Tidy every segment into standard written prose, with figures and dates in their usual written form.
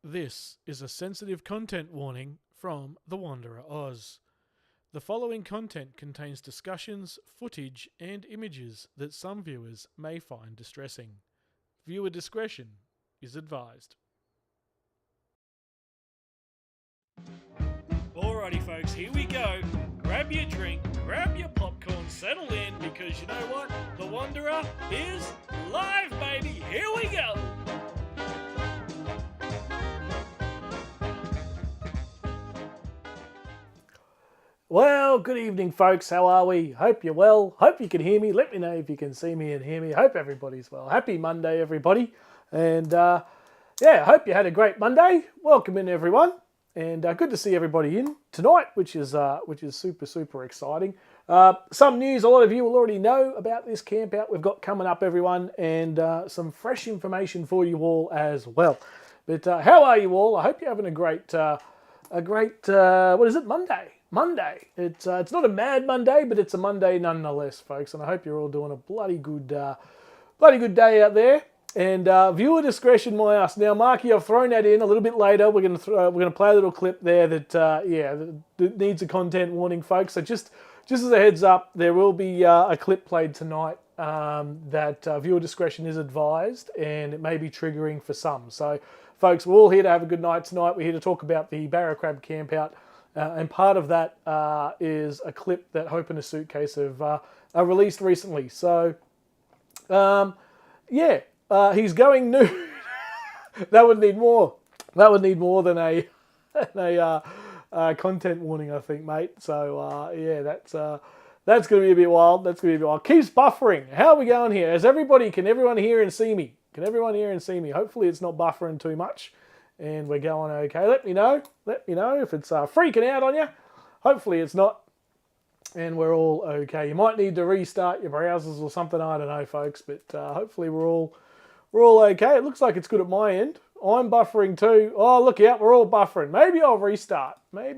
This is a sensitive content warning from The Wanderer Oz. The following content contains discussions, footage, and images that some viewers may find distressing. Viewer discretion is advised. Alrighty folks, here we go. Grab your drink, grab your popcorn, settle in, because you know what? The Wanderer is live, baby! Here we go! Well, good evening, folks. How are we? Hope you're well. Hope you can hear me. Let me know if you can see me and hear me. Hope everybody's well. Happy Monday, everybody. And hope you had a great Monday. Welcome in, everyone. And good to see everybody in tonight, which is super exciting. Some news a lot of you will already know about this camp out we've got coming up, everyone, and some fresh information for you all as well. But how are you all? I hope you're having a great Monday. It's not a mad Monday, but it's a Monday nonetheless, folks. And I hope you're all doing a bloody good day out there. And viewer discretion, my ass. Now, Marky, I've thrown that in a little bit later. We're gonna play a little clip there that needs a content warning, folks. So just as a heads up, there will be a clip played tonight that viewer discretion is advised, and it may be triggering for some. So, folks, we're all here to have a good night tonight. We're here to talk about the Barracrab Campout. And part of that is a clip that Hope in a Suitcase have released recently. So, he's going nude. That would need more. That would need more than a content warning, I think, mate. So, that's going to be a bit wild. Keeps buffering. How are we going here? Can everyone hear and see me? Hopefully it's not buffering too much. And we're going okay. Let me know if it's freaking out on you. Hopefully it's not. And we're all okay. You might need to restart your browsers or something. I don't know, folks. But hopefully we're all okay. It looks like it's good at my end. I'm buffering too. Oh, look out. We're all buffering. Maybe I'll restart. I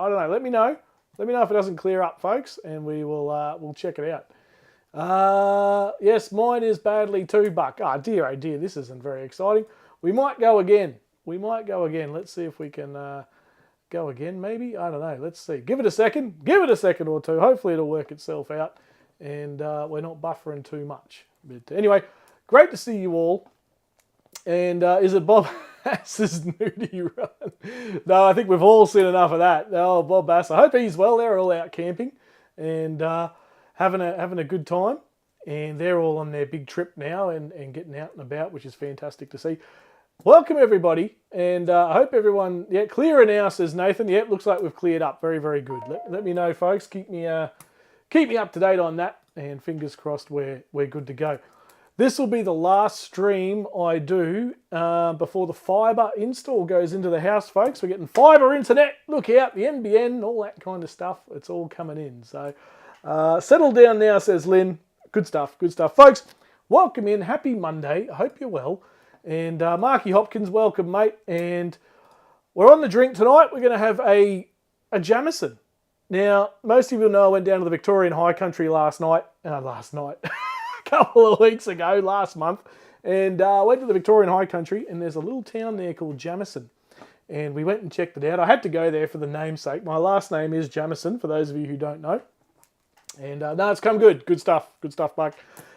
don't know. Let me know. Let me know if it doesn't clear up, folks. And we'll check it out. Yes, mine is badly too, Buck. Oh dear. This isn't very exciting. We might go again. Let's see if we can go again, maybe. I don't know. Let's see. Give it a second or two. Hopefully it'll work itself out and we're not buffering too much. But anyway, great to see you all. And is it Bob Bass's nudie run? No, I think we've all seen enough of that. Oh, Bob Bass. I hope he's well. They're all out camping and having a good time. And they're all on their big trip now and getting out and about, which is fantastic to see. Welcome, everybody, and I hope everyone... Yeah, clearer now, says Nathan. Yeah, it looks like we've cleared up. Very, very good. Let me know, folks. Keep me up to date on that, and fingers crossed we're good to go. This will be the last stream I do before the fibre install goes into the house, folks. We're getting fibre internet. Look out, the NBN, all that kind of stuff. It's all coming in. So settle down now, says Lynn. Good stuff. Folks, welcome in. Happy Monday. I hope you're well. And Marky Hopkins, welcome, mate. And we're on the drink tonight. We're going to have a Jameson. Now, most of you know I went down to the Victorian High Country last night, a couple of weeks ago, last month. And I went to the Victorian High Country, and there's a little town there called Jamison. And we went and checked it out. I had to go there for the namesake. My last name is Jamison, for those of you who don't know. And no, it's come good. Good stuff, Buck.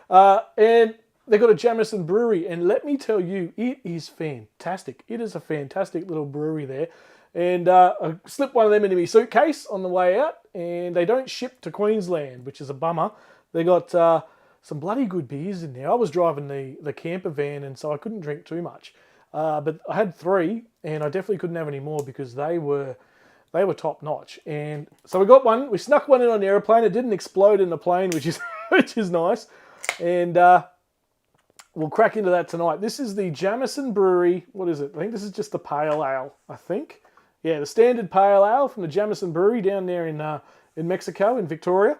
And they've got a Jamison brewery, and let me tell you, it is fantastic. It is a fantastic little brewery there. And I slipped one of them into my suitcase on the way out, and they don't ship to Queensland, which is a bummer. They got some bloody good beers in there. I was driving the camper van, and so I couldn't drink too much. But I had 3, and I definitely couldn't have any more because they were top notch. And so we got one. We snuck one in on the airplane. It didn't explode in the plane, which is nice. And we'll crack into that tonight. This is the Jamison Brewery. What is it? I think this is just the pale ale, I think. Yeah, the standard pale ale from the Jamison Brewery down there in Mexico, in Victoria.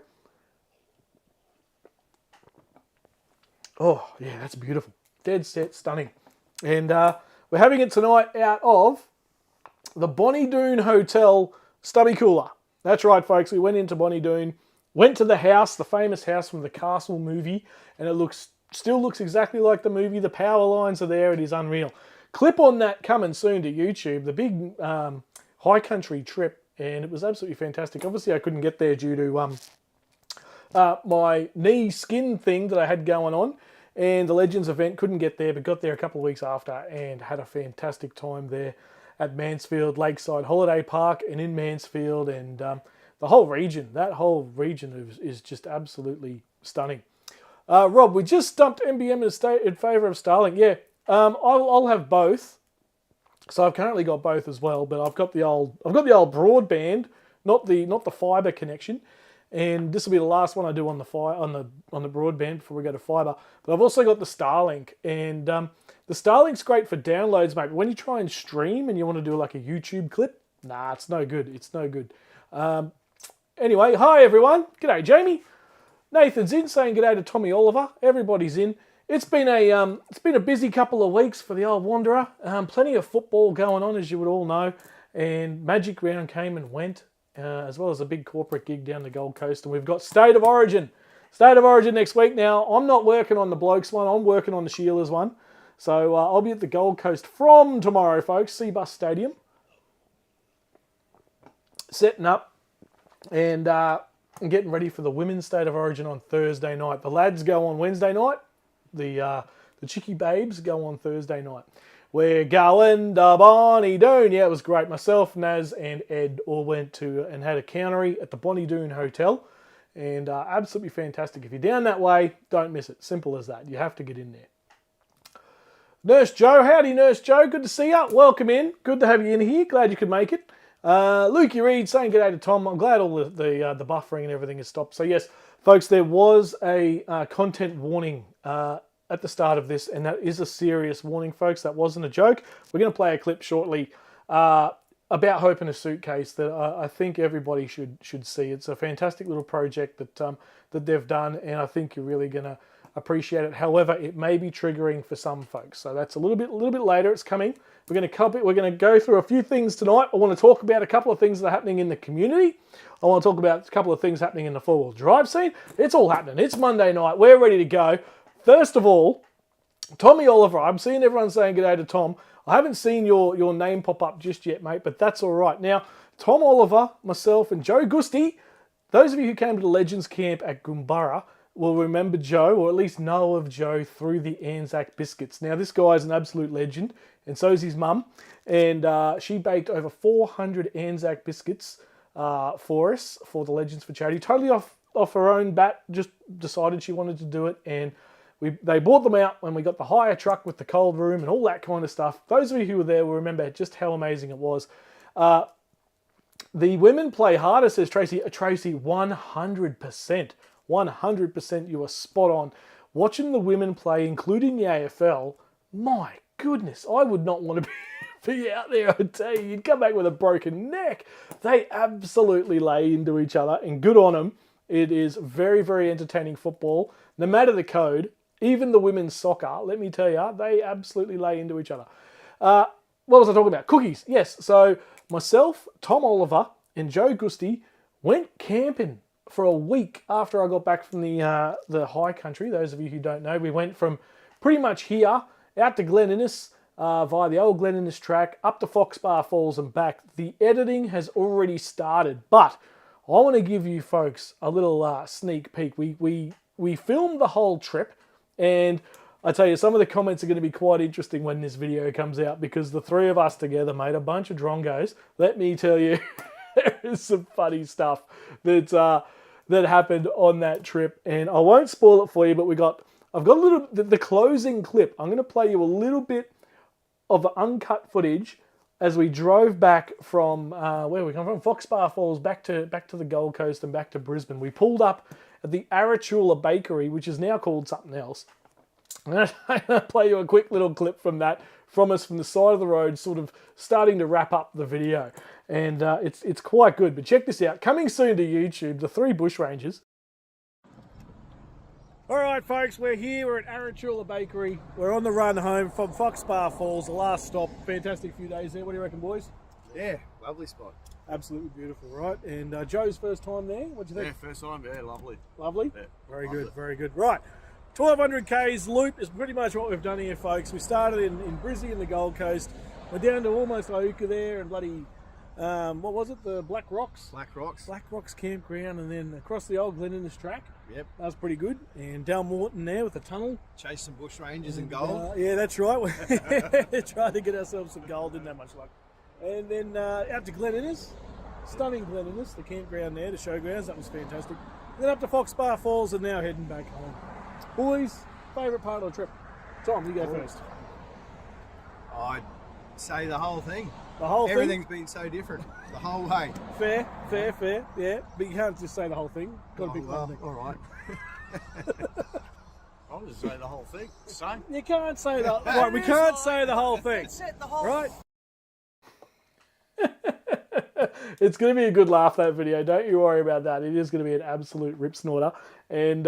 Oh, yeah, that's beautiful. Dead set, stunning. And we're having it tonight out of the Bonnie Doon Hotel Stubby Cooler. That's right, folks. We went into Bonnie Doon, went to the house, the famous house from the Castle movie, and it still looks exactly like the movie. The power lines are there. It is unreal. clip on that coming soon to YouTube, the big high country trip, and it was absolutely fantastic. Obviously, I couldn't get there due to my knee skin thing that I had going on, and the Legends event, couldn't get there, but got there a couple of weeks after and had a fantastic time there at Mansfield Lakeside Holiday Park and in Mansfield, and the whole region. That whole region is just absolutely stunning. Rob, we just stumped MBM in favour of Starlink. Yeah, I'll have both. So I've currently got both as well, but I've got the old broadband, not the fibre connection, and this will be the last one I do on the broadband before we go to fibre. But I've also got the Starlink, and the Starlink's great for downloads, mate. But when you try and stream and you want to do like a YouTube clip, nah, it's no good. It's no good. Anyway, hi everyone. G'day, Jamie. Nathan's in saying g'day to Tommy Oliver. Everybody's in. It's been a busy couple of weeks for the old Wanderer. Plenty of football going on, as you would all know, and Magic Round came and went, as well as a big corporate gig down the Gold Coast. And we've got State of Origin next week. Now, I'm not working on the Blokes one. I'm working on the Sheilas one. So I'll be at the Gold Coast from tomorrow, folks. Seabus Stadium, setting up and getting ready for the Women's State of Origin on Thursday night. The lads go on Wednesday night. The Chicky Babes go on Thursday night. We're going to Bonnie Doon. Yeah, it was great. Myself, Naz, and Ed all went to and had a countery at the Bonnie Doon Hotel. And absolutely fantastic. If you're down that way, don't miss it. Simple as that. You have to get in there. Nurse Joe. Howdy, Nurse Joe. Good to see you. Welcome in. Good to have you in here. Glad you could make it. Lukey Reed saying g'day to Tom. I'm glad all the buffering and everything has stopped. So yes, folks, there was a content warning at the start of this, and that is a serious warning, folks. That wasn't a joke. We're going to play a clip shortly about Hope in a Suitcase that I think everybody should see. It's a fantastic little project that they've done, and I think you're really going to appreciate it. However, it may be triggering for some folks, so that's a little bit later. It's coming. We're going to go through a few things tonight. I want to talk about a couple of things that are happening in the community. I want to talk about a couple of things happening in the four-wheel drive scene. It's all happening. It's Monday night. We're ready to go. First of all, Tommy Oliver. I'm seeing everyone saying g'day to Tom. I haven't seen your name pop up just yet, mate, but that's all right. Now, Tom Oliver, myself, and Joe Gusti, those of you who came to the Legends Camp at Goomburra will remember Joe, or at least know of Joe, through the Anzac biscuits. Now, this guy is an absolute legend, and so is his mum. And she baked over 400 Anzac biscuits for us, for the Legends for Charity. Totally off her own bat, just decided she wanted to do it. And they bought them out when we got the hire truck with the cold room and all that kind of stuff. Those of you who were there will remember just how amazing it was. The women play harder, says Tracy. Tracy, 100%. 100% you are spot on. Watching the women play, including the AFL, my goodness, I would not want to be out there, I tell you. You'd come back with a broken neck. They absolutely lay into each other, and good on them. It is very, very entertaining football. No matter the code, even the women's soccer, let me tell you, they absolutely lay into each other. What was I talking about? Cookies, yes. So myself, Tom Oliver, and Joe Gusti went camping for a week after I got back from the high country. Those of you who don't know, we went from pretty much here out to Glen Innes via the old Glen Innes track, up to Foxbar Falls and back. The editing has already started, but I want to give you folks a little sneak peek. We filmed the whole trip, and I tell you, some of the comments are going to be quite interesting when this video comes out, because the three of us together made a bunch of drongos. Let me tell you, there is some funny stuff that happened on that trip, and I won't spoil it for you, but I've got a little, the closing clip. I'm going to play you a little bit of uncut footage as we drove back from where we come from, Foxbar Falls, back to the Gold Coast and back to Brisbane. We pulled up at the Arachula Bakery, which is now called something else. I'm going to play you a quick little clip from that, from us from the side of the road, sort of starting to wrap up the video. And it's quite good. But check this out. Coming soon to YouTube, the three bushrangers. All right, folks, we're here. We're at Arachula Bakery. We're on the run home from Foxbar Falls, the last stop. Fantastic few days there. What do you reckon, boys? Yeah, lovely spot. Absolutely beautiful, right? And Joe's first time there. What do you think? Yeah, first time. Yeah, lovely. Lovely? Yeah, very loved good, it. very good. Right. 1200 Ks loop is pretty much what we've done here, folks. We started in Brizzy in the Gold Coast. We're down to almost Iuka there and bloody, what was it? The Black Rocks? Black Rocks. Black Rocks campground, and then across the old Glen Innes track. Yep. That was pretty good. And Dal Morton there with the tunnel. Chased some bush rangers and gold. Yeah, that's right. We tried to get ourselves some gold, didn't have much luck. And then out to Glen Innes. Stunning Glen Innes, the campground there, the showgrounds. That was fantastic. Then up to Foxbar Falls and now heading back home. Boys, favourite part of the trip? Tom, you go first. I'd say the whole thing. The whole thing? Everything's been so different the whole way. Fair. Yeah, but you can't just say the whole thing. Got to pick one thing. All right. I'll just say the whole thing. Same. You can't say the right. We can't say the whole thing. Right? It's going to be a good laugh, that video. Don't you worry about that. It is going to be an absolute rip snorter. And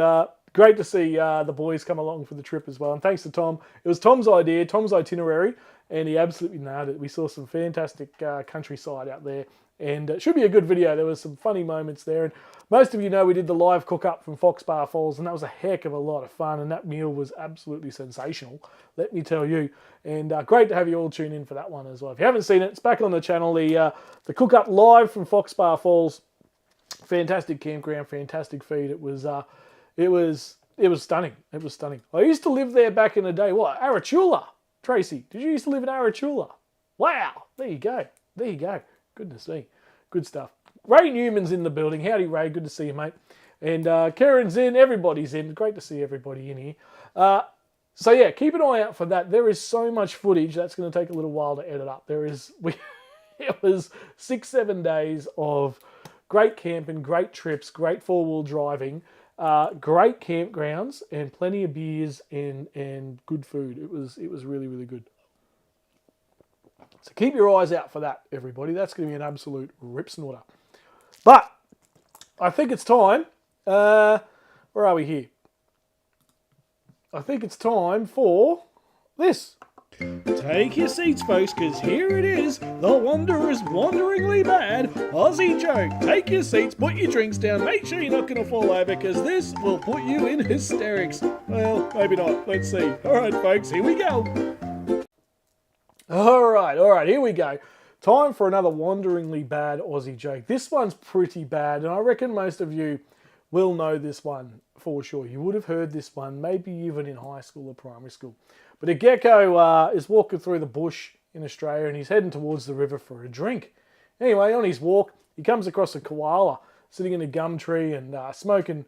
great to see the boys come along for the trip as well. And thanks to Tom. It was Tom's idea, Tom's itinerary, and he absolutely nailed it. We saw some fantastic countryside out there. And it should be a good video. There was some funny moments there. And most of you know we did the live cook-up from Foxbar Falls, and that was a heck of a lot of fun. And that meal was absolutely sensational, let me tell you. And great to have you all tune in for that one as well. If you haven't seen it, it's back on the channel. The cook-up live from Foxbar Falls. Fantastic campground, fantastic feed. It was stunning. It was stunning. I used to live there back in the day. What? Arachula. Tracy, did you used to live in Arachula? Wow. There you go. There you go. Goodness me. Good stuff. Ray Newman's in the building. Howdy, Ray. Good to see you, mate. And Karen's in. Everybody's in. Great to see everybody in here. So, yeah, keep an eye out for that. There is so much footage. That's going to take a little while to edit up. It was 6-7 days of great camping, great trips, great four-wheel driving, great campgrounds, and plenty of beers and good food. It was really, really good. So keep your eyes out for that, everybody. That's going to be an absolute rip snorter. But I think it's time. Where are we here? I think it's time for this. Take your seats, folks, because here it is, the Wanderer's Wanderingly Bad Aussie joke. Take your seats, put your drinks down, make sure you're not going to fall over, because this will put you in hysterics. Well, maybe not. Let's see. All right, folks, here we go. All right, here we go. Time for another Wanderingly Bad Aussie joke. This one's pretty bad, and I reckon most of you will know this one for sure. You would have heard this one, maybe even in high school or primary school. But a gecko is walking through the bush in Australia, and he's heading towards the river for a drink. Anyway, on his walk, he comes across a koala sitting in a gum tree and smoking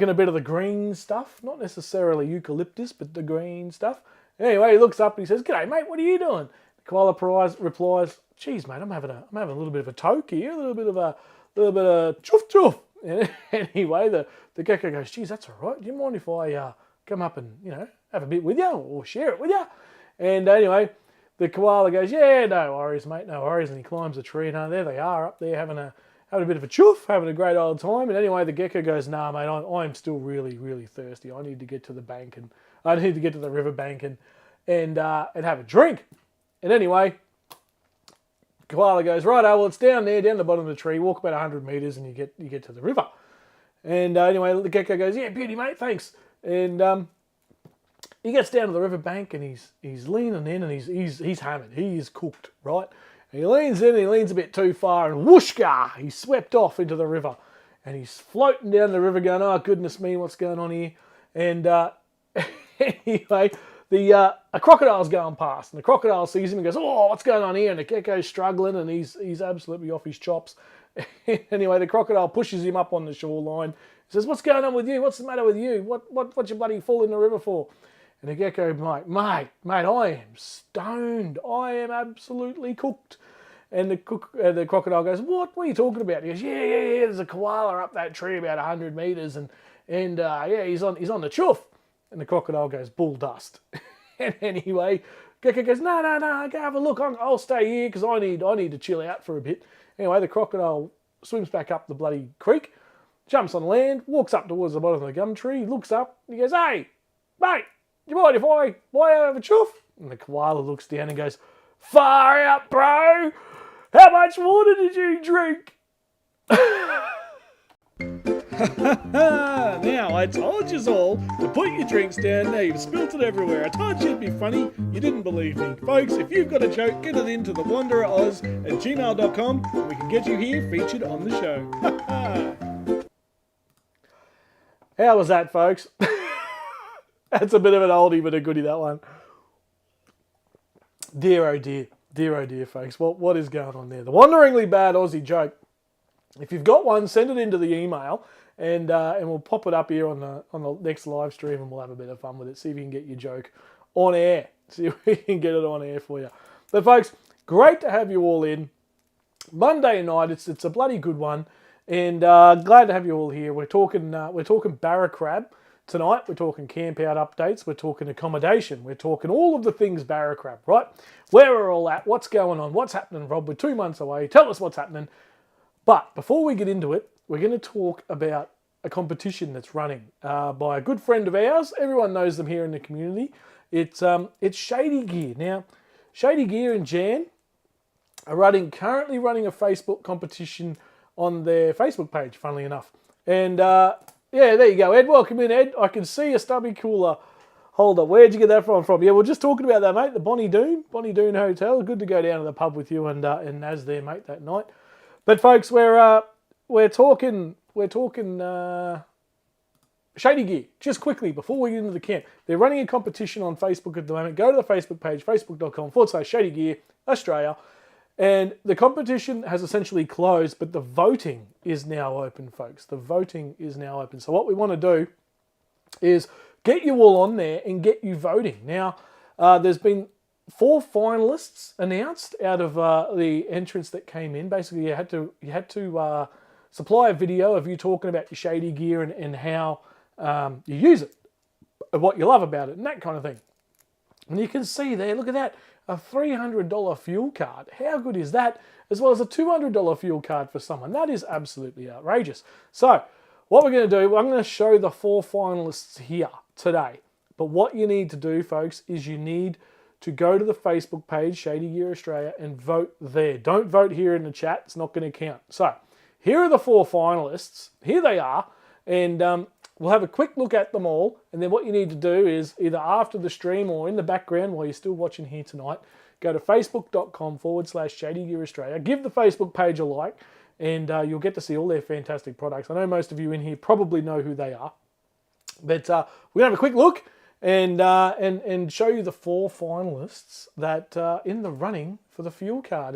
a bit of the green stuff. Not necessarily eucalyptus, but the green stuff. Anyway, he looks up and he says, "G'day, mate, what are you doing?" The koala replies, "Geez, mate, I'm having a little bit of a toke here, a little bit of chuff chuff." And anyway, the gecko goes, "Geez, that's all right. Do you mind if I come up and, have a bit with you or share it with you?" And anyway, the koala goes, "Yeah, no worries, mate, no worries." And he climbs a tree, and there they are up there having a bit of a chuff, having a great old time. And anyway, the gecko goes, "Nah, mate, I'm still really, really thirsty. I need to get to the bank and I need to get to the river bank and have a drink." And anyway, koala goes, "Righto, well, it's down there, down the bottom of the tree. Walk about 100 metres and you get to the river." And anyway, the gecko goes, "Yeah, beauty, mate, thanks." And he gets down to the river bank and he's leaning in and he's hammered. He is cooked, right? And he leans in and he leans a bit too far and whooshka, he's swept off into the river. And he's floating down the river going, "Oh, goodness me, what's going on here?" And anyway, a crocodile's going past, and the crocodile sees him and goes, "Oh, what's going on here?" And the gecko's struggling, and he's absolutely off his chops. Anyway, the crocodile pushes him up on the shoreline. He says, "What's going on with you? What's the matter with you? What's your bloody fall in the river for?" And the gecko, mate, I am stoned. I am absolutely cooked." And the crocodile goes, What are you talking about?" He goes, Yeah, there's a koala up that tree about 100 metres, and he's on the chuff." And the crocodile goes, "Bull dust." And anyway, gecko goes, No, go have a look. I'll stay here because I need to chill out for a bit. Anyway, the crocodile swims back up the bloody creek, jumps on land, walks up towards the bottom of the gum tree, looks up, and he goes, "Hey, mate, do you mind if I have a chuff?" And the koala looks down and goes, "Far out, bro. How much water did you drink?" Now, I told you all to put your drinks down. Now you've spilt it everywhere. I told you it'd be funny. You didn't believe me. Folks, if you've got a joke, get it into thewandereroz@gmail.com and we can get you here featured on the show. How was that, folks? That's a bit of an oldie but a goodie, that one. Dear oh dear. Dear oh dear, folks. What is going on there? The wanderingly bad Aussie joke. If you've got one, send it into the email, and we'll pop it up here on the next live stream, and we'll have a bit of fun with it. See if you can get your joke on air. See if we can get it on air for you. But folks, great to have you all in. Monday night, it's a bloody good one, and glad to have you all here. We're talking Barracrab tonight. We're talking camp out updates. We're talking accommodation. We're talking all of the things Barracrab, right? Where we're all at, what's going on, what's happening, Rob? We're 2 months away. Tell us what's happening. But before we get into it, we're going to talk about a competition that's running by a good friend of ours. Everyone knows them here in the community. It's Shady Gear. Now, Shady Gear and Jan are currently running a Facebook competition on their Facebook page, funnily enough. And yeah, there you go, Ed. Welcome in, Ed. I can see a stubby cooler holder. Where'd you get that from? Yeah, we're just talking about that, mate. The Bonnie Doon Hotel. Good to go down to the pub with you and Naz there, mate, that night. But folks, we're talking Shady Gear. Just quickly before we get into the camp, they're running a competition on Facebook at the moment. Go to the Facebook page, facebook.com/Shady Gear Australia, and the competition has essentially closed, but the voting is now open, folks. The voting is now open. So what we want to do is get you all on there and get you voting. Now, there's been 4 finalists announced out of the entrants that came in. Basically, you had to supply a video of you talking about your Shady Gear and how you use it, and what you love about it, and that kind of thing. And you can see there, look at that, a $300 fuel card. How good is that? As well as a $200 fuel card for someone. That is absolutely outrageous. So, what we're going to do, I'm going to show the 4 finalists here today. But what you need to do, folks, is you need to go to the Facebook page, Shady Gear Australia, and vote there. Don't vote here in the chat. It's not going to count. So, here are the 4 finalists. Here they are. And we'll have a quick look at them all. And then what you need to do is either after the stream or in the background while you're still watching here tonight, go to facebook.com/Shady Gear Australia. Give the Facebook page a like, and you'll get to see all their fantastic products. I know most of you in here probably know who they are. But we're going to have a quick look and show you the 4 finalists that are in the running for the fuel card.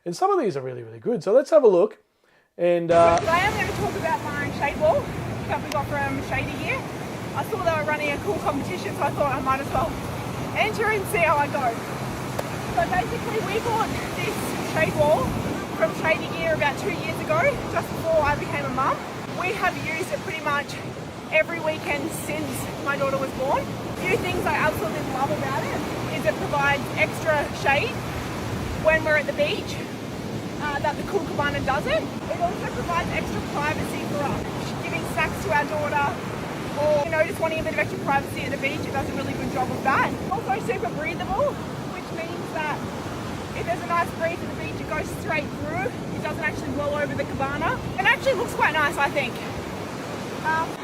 And some of these are really, really good. So let's have a look. And today I'm going to talk about my shade wall, that we got from Shady Gear. I saw they were running a cool competition, so I thought I might as well enter and see how I go. So basically we bought this shade wall from Shady Gear about 2 years ago, just before I became a mum. We have used it pretty much every weekend since my daughter was born. A few things I absolutely love about it is it provides extra shade when we're at the beach that the cool cabana doesn't. It also provides extra privacy for us. Giving snacks to our daughter, or just wanting a bit of extra privacy at the beach, it does a really good job of that. Also super breathable, which means that if there's a nice breeze at the beach, it goes straight through. It doesn't actually blow over the cabana. It actually looks quite nice, I think.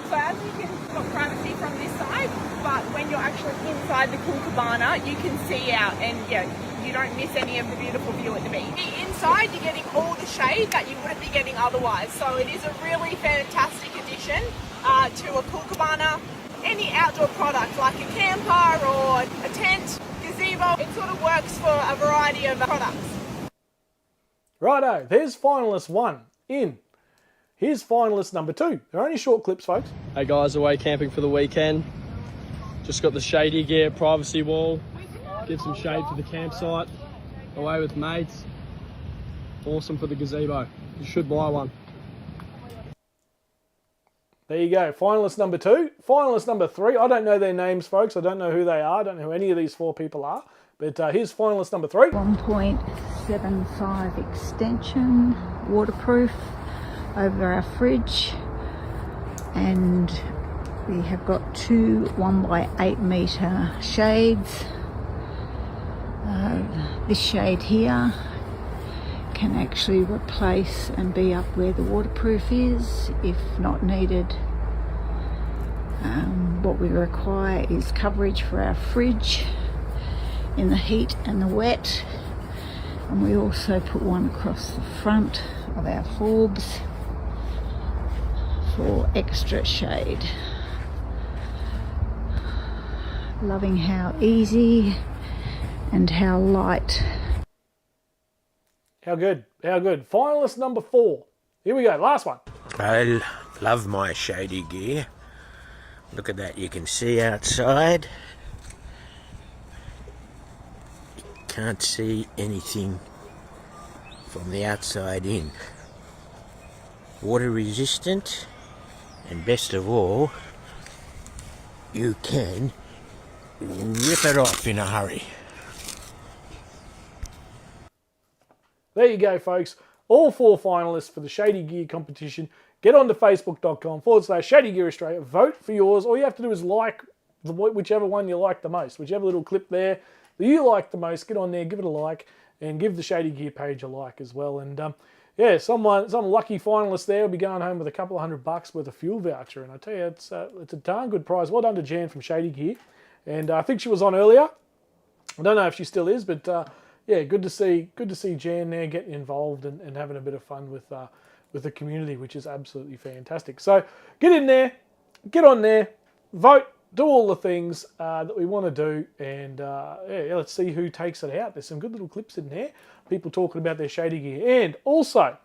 So as you can, you've got privacy from this side, but when you're actually inside the cool cabana, you can see out, and you don't miss any of the beautiful view at the beach. Inside, you're getting all the shade that you wouldn't be getting otherwise. So it is a really fantastic addition to a cool cabana. Any outdoor product like a camper or a tent, gazebo, it sort of works for a variety of products. righto, there's finalist 1 in. Here's finalist number 2. They're only short clips, folks. Hey guys, away camping for the weekend. Just got the Shady Gear privacy wall. Give some shade for the campsite. Away with mates. Awesome for the gazebo. You should buy one. There you go. Finalist number 2. Finalist number 3. I don't know their names, folks. I don't know who they are. I don't know who any of these 4 people are. But here's finalist number 3. 1.75 extension, waterproof, over our fridge, and we have got 2 1x8 metre shades. This shade here can actually replace and be up where the waterproof is if not needed. What we require is coverage for our fridge in the heat and the wet, and we also put one across the front of our forbs for extra shade. Loving how easy and how light. How good, how good. Finalist number 4. Here we go, last one. I love my shady gear. Look at that, you can see outside. You can't see anything from the outside in. Water resistant, and best of all, you can rip it off in a hurry. There you go, folks. All 4 finalists for the Shady Gear competition. Get on to facebook.com/Shady Gear Australia. Vote for yours. All you have to do is like whichever one you like the most. Whichever little clip there that you like the most, get on there, give it a like, and give the Shady Gear page a like as well. And yeah, some lucky finalist there will be going home with a couple of $100 worth of fuel voucher. And I tell you, it's a darn good prize. Well done to Jan from Shady Gear. And I think she was on earlier. I don't know if she still is, but yeah, good to see Jan there getting involved and having a bit of fun with the community, which is absolutely fantastic. So get in there, get on there, vote, do all the things that we want to do, and yeah, let's see who takes it out. There's some good little clips in there, people talking about their Shady Gear. And also,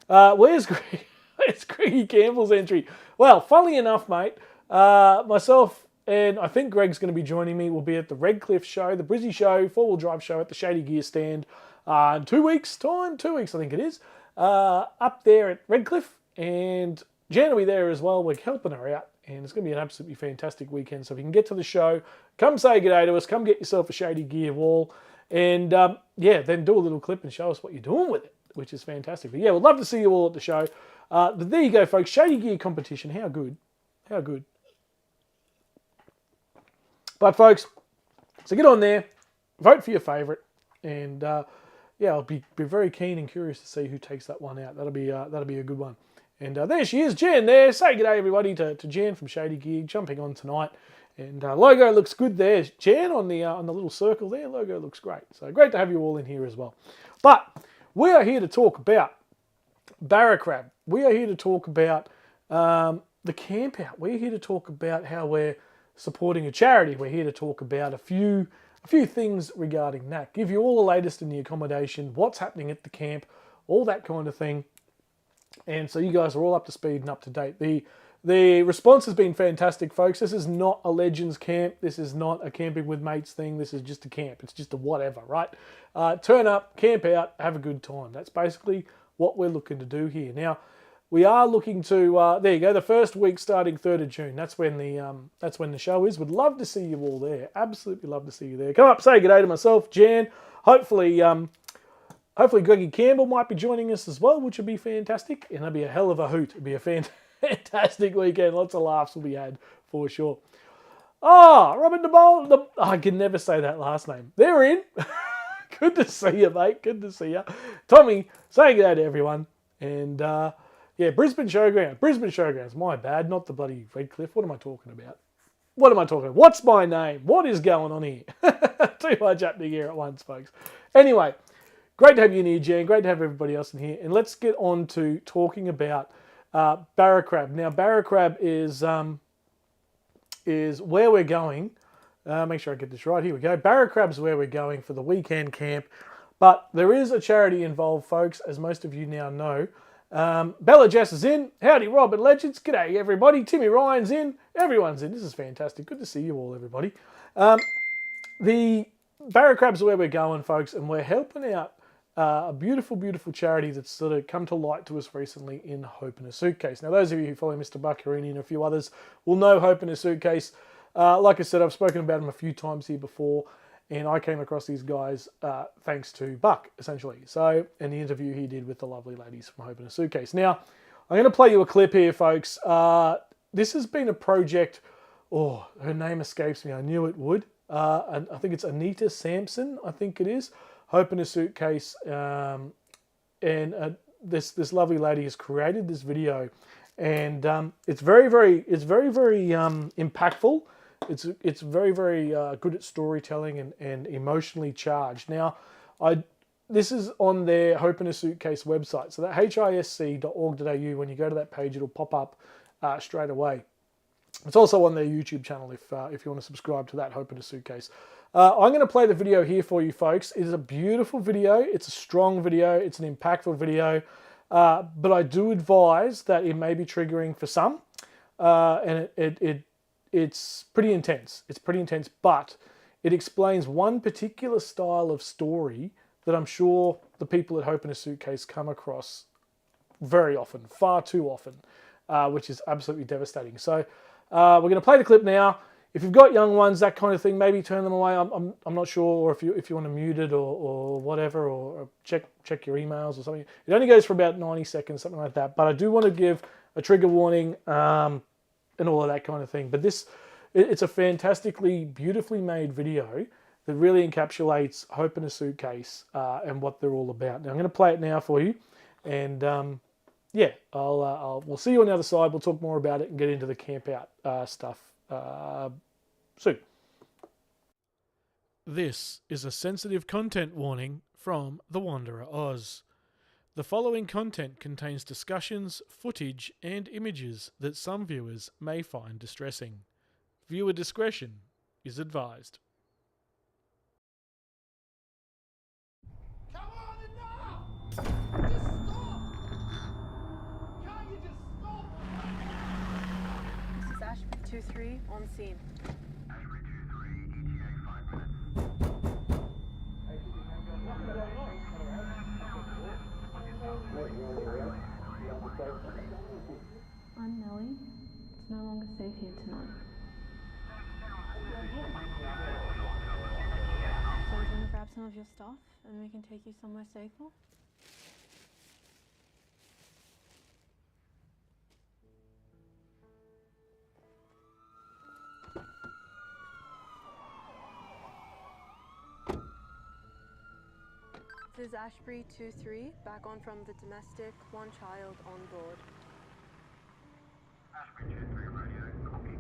where's Greggy Campbell's entry? Well, funnily enough, mate, myself and I think Greg's going to be joining me. We'll be at the Redcliffe show, the Brizzy show, 4-wheel drive show at the Shady Gear stand in 2 weeks' time. 2 weeks, I think it is. Up there at Redcliffe, and Jan will be there as well. We're helping her out, and it's going to be an absolutely fantastic weekend. So if you can get to the show, come say g'day to us, come get yourself a Shady Gear wall, and yeah, then do a little clip and show us what you're doing with it, which is fantastic. But yeah, we'd love to see you all at the show. But there you go, folks. Shady Gear competition. How good? How good? But folks, so get on there, vote for your favourite, and yeah, I'll be very keen and curious to see who takes that one out. That'll be a good one. And there she is, Jan there. Say g'day everybody to Jan from Shady Gear, jumping on tonight. And logo looks good there. Jan on the little circle there, logo looks great. So great to have you all in here as well. But we are here to talk about Barracrab. We are here to talk about the campout. We're here to talk about how we're supporting a charity. We're here to talk about a few things regarding that. Give you all the latest in the accommodation, what's happening at the camp, all that kind of thing. And so you guys are all up to speed and up to date. The response has been fantastic, folks. This is not a Legends camp. This is not a camping with mates thing. This is just a camp. It's just a whatever, right? Turn up, camp out, have a good time. That's basically what we're looking to do here. Now, we are looking to, there you go, the first week starting 3rd of June. That's when the show is. Would love to see you all there. Absolutely love to see you there. Come up, say g'day to myself, Jan. Hopefully Greggy Campbell might be joining us as well, which would be fantastic. And that'd be a hell of a hoot. It'd be a fantastic weekend. Lots of laughs will be had for sure. Oh, Robin DeBoll. I can never say that last name. They're in. Good to see you, mate. Good to see you. Tommy, say g'day to everyone. And yeah, Brisbane Showgrounds. My bad, not the bloody Redcliffe. What am I talking about? What's my name? What is going on here? Too much happening here at once, folks. Anyway, great to have you in here, Jan. Great to have everybody else in here. And let's get on to talking about Barracrab. Now, Barracrab is where we're going. Make sure I get this right. Here we go. Barracrab's where we're going for the weekend camp. But there is a charity involved, folks, as most of you now know. Bella Jess is in. Howdy, Rob and Legends. G'day, everybody. Timmy Ryan's in. Everyone's in. This is fantastic. Good to see you all, everybody. The Barracrab's where we're going, folks, and we're helping out a beautiful, beautiful charity that's sort of come to light to us recently in Hope in a Suitcase. Now, those of you who follow Mr. Buccarini and a few others will know Hope in a Suitcase. Like I said, I've spoken about them a few times here before, and I came across these guys thanks to Buck, essentially. So, in the interview he did with the lovely ladies from Hope in a Suitcase. Now, I'm going to play you a clip here, folks. This has been a project, oh, her name escapes me. I knew it would. And I think it's Anita Sampson, I think it is. Hope in a Suitcase this lovely lady has created this video, and it's very impactful. It's very good at storytelling and emotionally charged. Now, this is on their Hope in a Suitcase website. So that hisc.org.au, when you go to that page, it'll pop up straight away. It's also on their YouTube channel if you want to subscribe to that, Hope in a Suitcase. I'm going to play the video here for you folks. It is a beautiful video. It's a strong video. It's an impactful video. But I do advise that it may be triggering for some. And it's pretty intense. It's pretty intense, but it explains one particular style of story that I'm sure the people at Hope in a Suitcase come across very often, far too often, which is absolutely devastating. So we're going to play the clip now. If you've got young ones, that kind of thing, maybe turn them away. I'm not sure, or if you want to mute it or whatever, or check your emails or something. It only goes for about 90 seconds, something like that. But I do want to give a trigger warning and all of that kind of thing. But it's a fantastically, beautifully made video that really encapsulates Hope in a Suitcase and what they're all about. Now I'm going to play it now for you, and yeah, we'll see you on the other side. We'll talk more about it and get into the camp out stuff soon. This is a sensitive content warning from The Wanderer Oz. The following content contains discussions, footage, and images that some viewers may find distressing. Viewer discretion is advised. Come on, enough! Just stop! Can't you just stop? This is Ashby 23 on scene. I'm Nellie. It's no longer safe here tonight. So we're going to grab some of your stuff and we can take you somewhere safer? This is Ashbury 23, back on from the domestic, one child on board. Ashbury 23 radio, copy.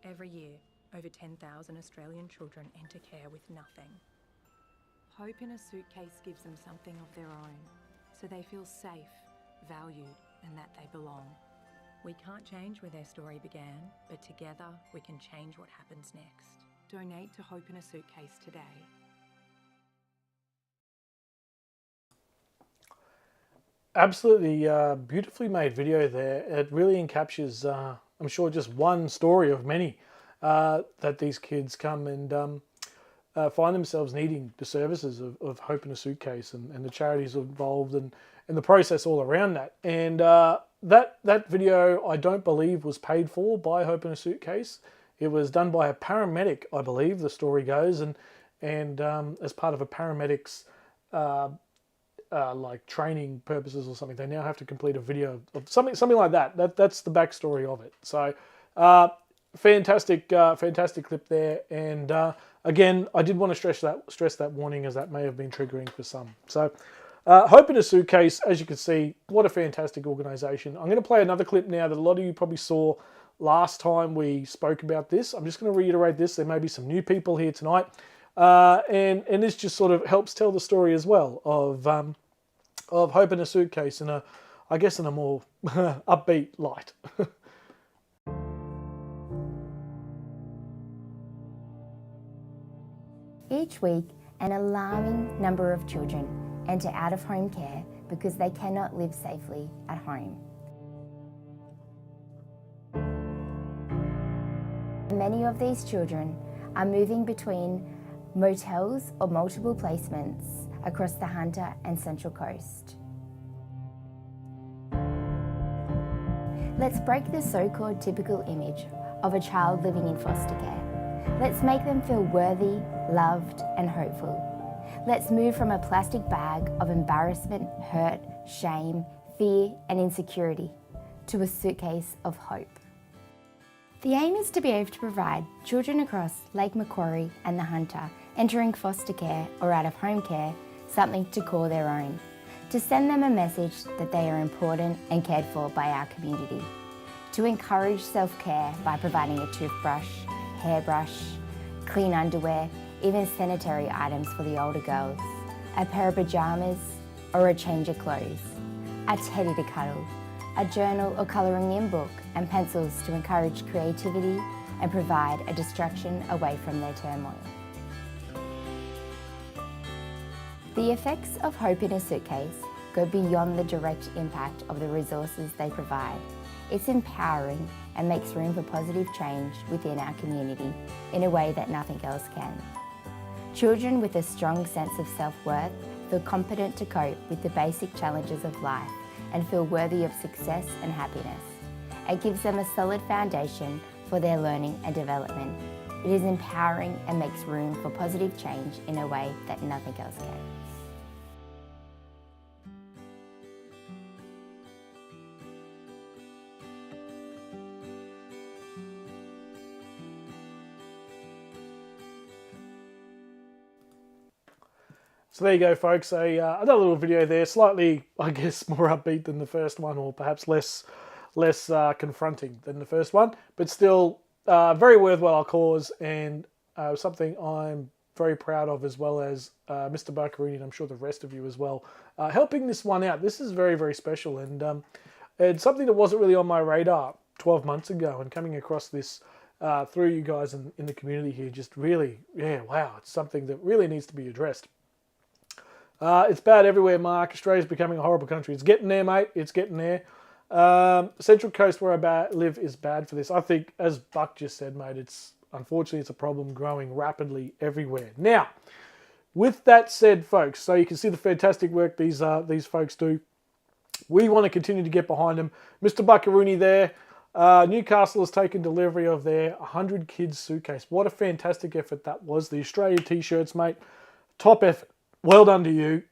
Every year, over 10,000 Australian children enter care with nothing. Hope in a Suitcase gives them something of their own, so they feel safe, valued, and that they belong. We can't change where their story began, but together we can change what happens next. Donate to Hope in a Suitcase today. Absolutely beautifully made video there. It really encaptures, I'm sure, just one story of many that these kids come and find themselves needing the services of Hope in a Suitcase and the charities involved and the process all around that. And that video, I don't believe, was paid for by Hope in a Suitcase. It was done by a paramedic, I believe, the story goes, and as part of a paramedic's like training purposes or something, they now have to complete a video of something like that. That's the backstory of it. So fantastic clip there. And again, I did want to stress that warning, as that may have been triggering for some. So Hope in a Suitcase, as you can see, what a fantastic organisation. I'm going to play another clip now that a lot of you probably saw last time we spoke about this. I'm just going to reiterate this. There may be some new people here tonight. And this just sort of helps tell the story as well of Hope in a Suitcase in I guess in a more upbeat light. Each week, an alarming number of children enter out-of-home care because they cannot live safely at home. Many of these children are moving between motels or multiple placements across the Hunter and Central Coast. Let's break the so-called typical image of a child living in foster care. Let's make them feel worthy, loved and hopeful. Let's move from a plastic bag of embarrassment, hurt, shame, fear, and insecurity to a suitcase of hope. The aim is to be able to provide children across Lake Macquarie and the Hunter entering foster care or out of home care something to call their own, to send them a message that they are important and cared for by our community, to encourage self-care by providing a toothbrush, hairbrush, clean underwear, even sanitary items for the older girls, a pair of pyjamas or a change of clothes, a teddy to cuddle, a journal or colouring in book and pencils to encourage creativity and provide a distraction away from their turmoil. The effects of Hope in a Suitcase go beyond the direct impact of the resources they provide. It's empowering and makes room for positive change within our community in a way that nothing else can. Children with a strong sense of self-worth feel competent to cope with the basic challenges of life and feel worthy of success and happiness. It gives them a solid foundation for their learning and development. It is empowering and makes room for positive change in a way that nothing else can. So there you go, folks. Another little video there, slightly, I guess, more upbeat than the first one, or perhaps less confronting than the first one, but still very worthwhile cause, and something I'm very proud of, as well as Mr. Barracrab, and I'm sure the rest of you as well, helping this one out. This is very, very special, and it's something that wasn't really on my radar 12 months ago, and coming across this through you guys in the community here, just really, yeah, wow, it's something that really needs to be addressed. It's bad everywhere, Mark. Australia's becoming a horrible country. It's getting there, mate. It's getting there. Central Coast, where I live, is bad for this. I think, as Buck just said, mate, unfortunately it's a problem growing rapidly everywhere. Now, with that said, folks, so you can see the fantastic work these folks do. We want to continue to get behind them. Mr. Buckaroony there. Newcastle has taken delivery of their 100 Kids suitcase. What a fantastic effort that was. The Australia t-shirts, mate. Top effort. Well done to you.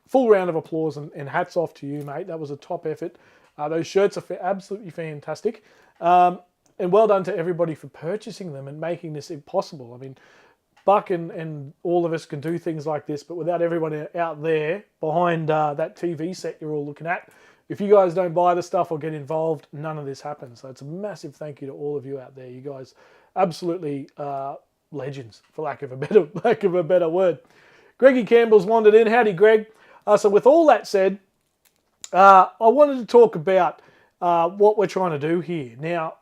Full round of applause and hats off to you, mate. That was a top effort. Those shirts are absolutely fantastic. And well done to everybody for purchasing them and making this possible. I mean, Buck and all of us can do things like this, but without everyone out there behind that TV set you're all looking at, if you guys don't buy the stuff or get involved, none of this happens. So it's a massive thank you to all of you out there. You guys absolutely legends, for lack of a better word. Greggy Campbell's wandered in. Howdy, Greg. So with all that said, I wanted to talk about what we're trying to do here. Now,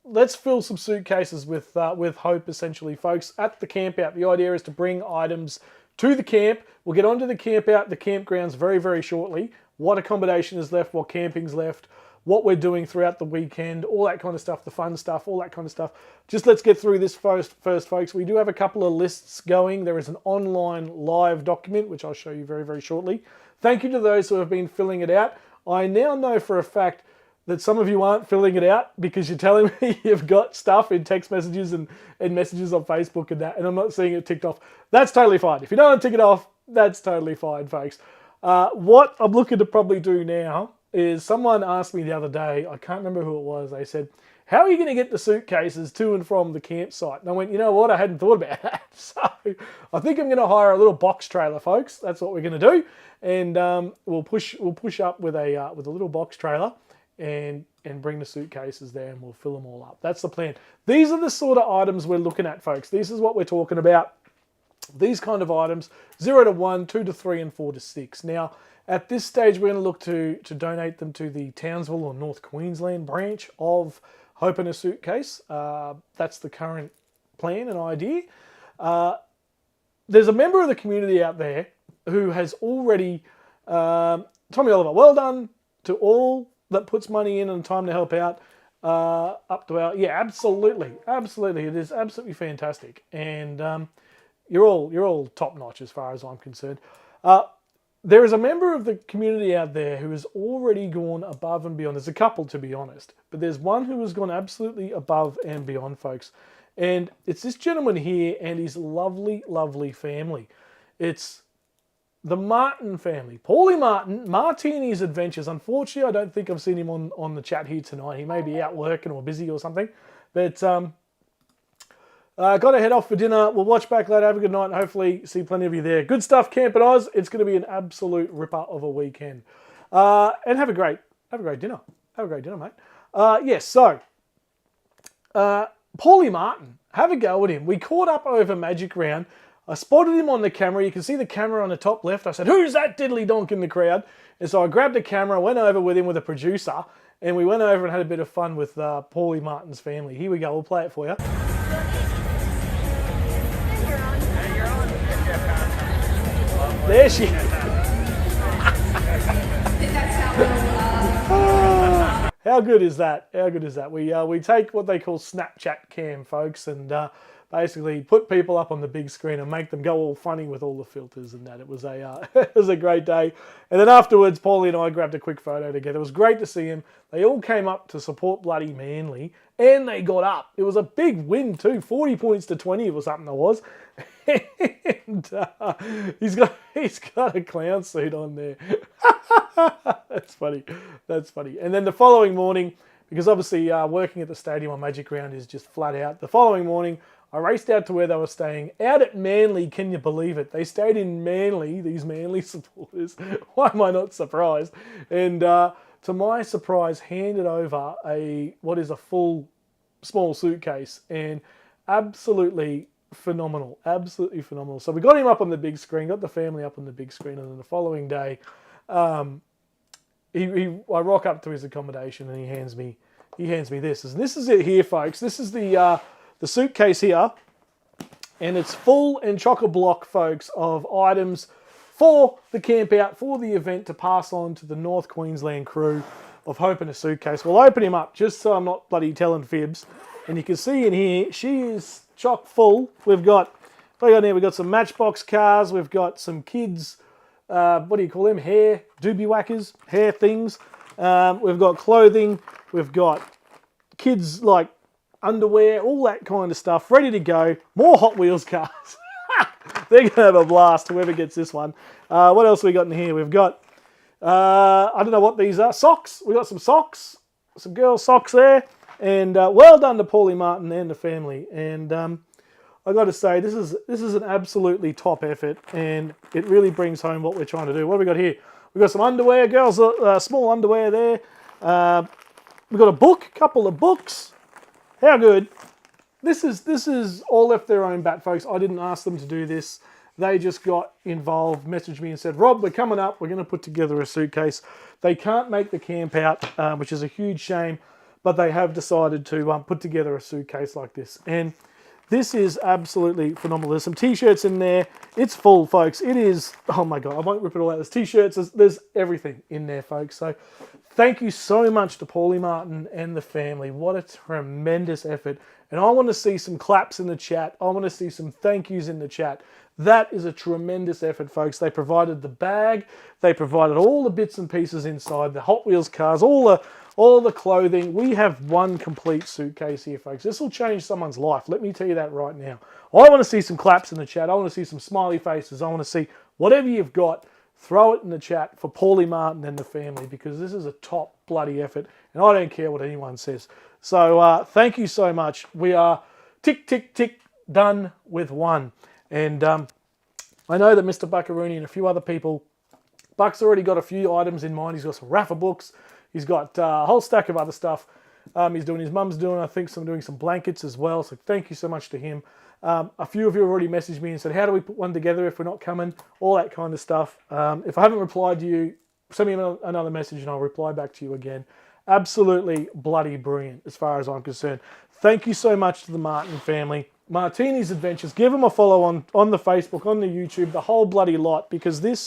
let's fill some suitcases with hope, essentially, folks. At the camp out, the idea is to bring items to the camp. We'll get onto the camp out, the campgrounds very, very shortly. What accommodation is left, what camping's left, what we're doing throughout the weekend, all that kind of stuff, the fun stuff, all that kind of stuff. Just let's get through this first, folks. We do have a couple of lists going. There is an online live document, which I'll show you very, very shortly. Thank you to those who have been filling it out. I now know for a fact that some of you aren't filling it out because you're telling me you've got stuff in text messages and messages on Facebook and that, and I'm not seeing it ticked off. That's totally fine. If you don't want to tick it off, that's totally fine, folks. What I'm looking to probably do now is, someone asked me the other day, I can't remember who it was, they said, how are you going to get the suitcases to and from the campsite? And I went, you know what, I hadn't thought about that. So I think I'm going to hire a little box trailer, folks. That's what we're going to do. And we'll push up with a little box trailer and bring the suitcases there, and we'll fill them all up. That's the plan. These are the sort of items we're looking at, folks. This is what we're talking about. These kind of items, 0 to 1, 2 to 3, and 4 to 6. Now, at this stage, we're going to look to donate them to the Townsville or North Queensland branch of Hope in a Suitcase. That's the current plan and idea. There's a member of the community out there who has already, Tommy Oliver, well done to all that puts money in and time to help out. Up to our, yeah, absolutely. It is absolutely fantastic. And you're all top notch as far as I'm concerned. There is a member of the community out there who has already gone above and beyond. There's a couple, to be honest, but there's one who has gone absolutely above and beyond, folks. And it's this gentleman here and his lovely, lovely family. It's the Martin family. Paulie Martin, Martini's Adventures. Unfortunately, I don't think I've seen him on the chat here tonight. He may be out working or busy or something. But got to head off for dinner. We'll watch back later. Have a good night and hopefully see plenty of you there. Good stuff, Camp and Oz. It's going to be an absolute ripper of a weekend. And have a great dinner. Have a great dinner, mate. Yes, so Paulie Martin, have a go at him. We caught up over Magic Round. I spotted him on the camera. You can see the camera on the top left. I said, who's that diddly donk in the crowd? And so I grabbed the camera, went over with him with a producer, and we went over and had a bit of fun with Paulie Martin's family. Here we go. We'll play it for you. There she is. How good is that? How good is that? We take what they call Snapchat cam, folks, and basically put people up on the big screen and make them go all funny with all the filters and that. It was a it was a great day. And then afterwards, Paulie and I grabbed a quick photo together. It was great to see him. They all came up to support bloody Manly, and they got up. It was a big win too, 40 points to 20 or something it was. And he's got a clown suit on there. That's funny. That's funny. And then the following morning, because obviously working at the stadium on Magic Round is just flat out. The following morning, I raced out to where they were staying, out at Manly. Can you believe it? They stayed in Manly, these Manly supporters. Why am I not surprised? And to my surprise, handed over what is a full small suitcase, and absolutely phenomenal. Absolutely phenomenal. So we got him up on the big screen, got the family up on the big screen, and then the following day, I rock up to his accommodation and he hands me this. And this is it here, folks. This is the suitcase here, and it's full and chock-a-block, folks, of items for the camp out, for the event, to pass on to the North Queensland crew of Hope in a Suitcase. We'll open him up just so I'm not bloody telling fibs. And you can see in here, she is chock full. We've got some Matchbox cars. We've got some kids, what do you call them? Hair doobie whackers, hair things. We've got clothing. We've got kids like underwear, all that kind of stuff, ready to go. More Hot Wheels cars. They're going to have a blast, whoever gets this one. What else have we got in here? We've got, I don't know what these are, socks. We've got some socks, some girls' socks there. And well done to Paulie Martin and the family. And I got to say, this is an absolutely top effort, and it really brings home what we're trying to do. What have we got here? We've got some underwear, girls, small underwear there. We've got a book, couple of books. How good. This is all left their own bat, folks. I didn't ask them to do this. They just got involved, messaged me and said, Rob, we're coming up. We're going to put together a suitcase. They can't make the camp out, which is a huge shame, but they have decided to put together a suitcase like this. And this is absolutely phenomenal. There's some T-shirts in there. It's full, folks. It is, oh my God, I won't rip it all out. There's T-shirts, there's everything in there, folks. So thank you so much to Paulie Martin and the family. What a tremendous effort. And I want to see some claps in the chat. I want to see some thank yous in the chat. That is a tremendous effort, folks. They provided the bag. They provided all the bits and pieces inside, the Hot Wheels cars, all the clothing. We have one complete suitcase here, folks. This will change someone's life. Let me tell you that right now. I want to see some claps in the chat. I want to see some smiley faces. I want to see whatever you've got. Throw it in the chat for Paulie Martin and the family, because this is a top bloody effort, and I don't care what anyone says. So thank you so much. We are tick, tick, tick, done with one. And I know that Mr. Buckaroony and a few other people, Buck's already got a few items in mind. He's got some raffle books. He's got a whole stack of other stuff. His mum's doing, I think, doing some blankets as well. So thank you so much to him. A few of you have already messaged me and said, how do we put one together if we're not coming? All that kind of stuff. If I haven't replied to you, send me another message and I'll reply back to you again. Absolutely bloody brilliant as far as I'm concerned. Thank you so much to the Martin family. Martini's Adventures. Give them a follow on the Facebook, on the YouTube, the whole bloody lot, because they've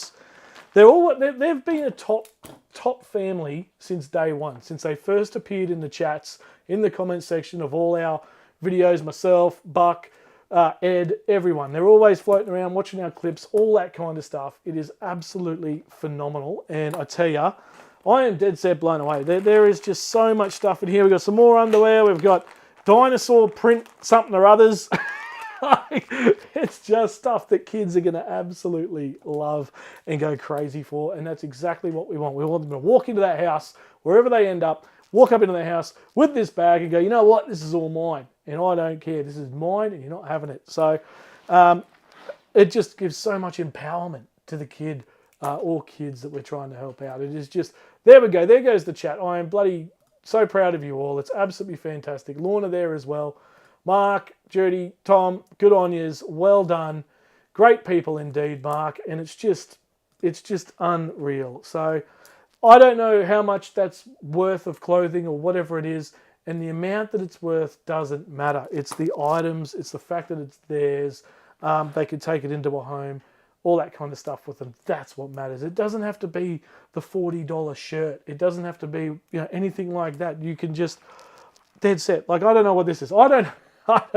been a top family since day one, since they first appeared in the chats, in the comment section of all our videos, myself, Buck, Ed, everyone. They're always floating around, watching our clips, all that kind of stuff. It is absolutely phenomenal. And I tell you, I am dead set blown away. There is just so much stuff in here. We've got some more underwear. We've got dinosaur print something or others. It's just stuff that kids are going to absolutely love and go crazy for, and that's exactly what we want. We want them to walk into that house, wherever they end up, walk up into the house with this bag and go, you know what, this is all mine, and I don't care. This is mine, and you're not having it. So it just gives so much empowerment to the kid or kids that we're trying to help out. It is just, there we go. There goes the chat. I am bloody so proud of you all. It's absolutely fantastic. Lorna there as well. Mark, Judy, Tom, good on yous. Well done. Great people indeed, Mark. And it's just unreal. So I don't know how much that's worth of clothing or whatever it is. And the amount that it's worth doesn't matter. It's the items. It's the fact that it's theirs. They could take it into a home. All that kind of stuff with them. That's what matters. It doesn't have to be the $40 shirt. It doesn't have to be anything like that. You can just dead set. Like, I don't know what this is. I don't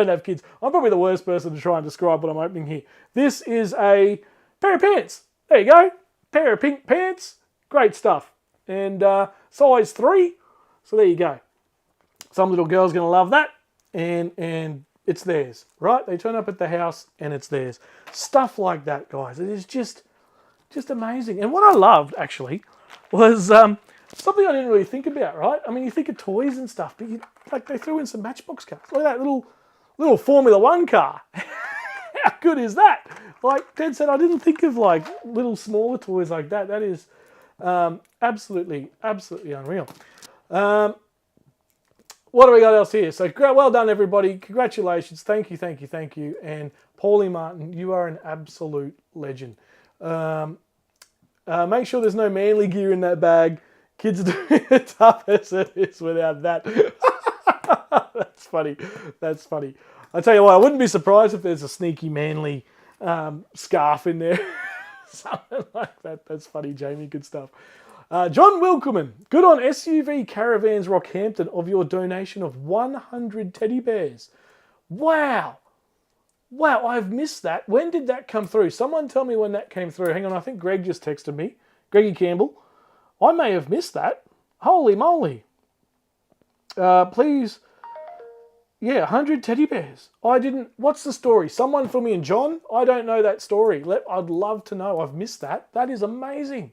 have kids. I'm probably the worst person to try and describe what I'm opening here. This is a pair of pants. There you go. Pair of pink pants. Great stuff. And size 3. So there you go. Some little girl's going to love that. And it's theirs, right? They turn up at the house and it's theirs. Stuff like that, guys. It is just amazing. And what I loved, actually, was something I didn't really think about, right? I mean, you think of toys and stuff, but they threw in some Matchbox cars. Look at that little Formula One car. How good is that? Like Ted said, I didn't think of like little smaller toys like that. That is absolutely unreal. What do we got else here? So well done, everybody. Congratulations. Thank you. And Paulie Martin, you are an absolute legend. Make sure there's no manly gear in that bag. Kids are doing the toughest it is without that. That's funny. I tell you what, I wouldn't be surprised if there's a sneaky manly scarf in there. Something like that. That's funny, Jamie. Good stuff. John Wilkelman, good on SUV Caravans Rockhampton of your donation of 100 teddy bears. Wow, I've missed that. When did that come through? Someone tell me when that came through. Hang on, I think Greg just texted me. Greggy Campbell. I may have missed that. Holy moly. Please. Yeah, 100 teddy bears. What's the story? Someone fill me in. John, I don't know that story. I'd love to know. I've missed that. That is amazing.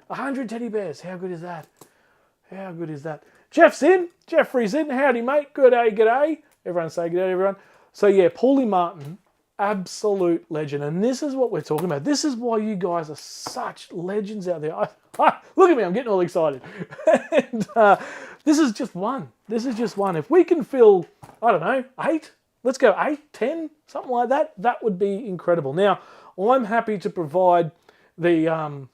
100 teddy bears. How good is that? Jeff's in. Jeffrey's in. Howdy, mate. Good day, g'day. Everyone say good day, everyone. So, yeah, Paulie Martin, absolute legend. And this is what we're talking about. This is why you guys are such legends out there. Look at me. I'm getting all excited. And this is just one. If we can fill, I don't know, 8. Let's go 8, 10, something like that. That would be incredible. Now, I'm happy to provide the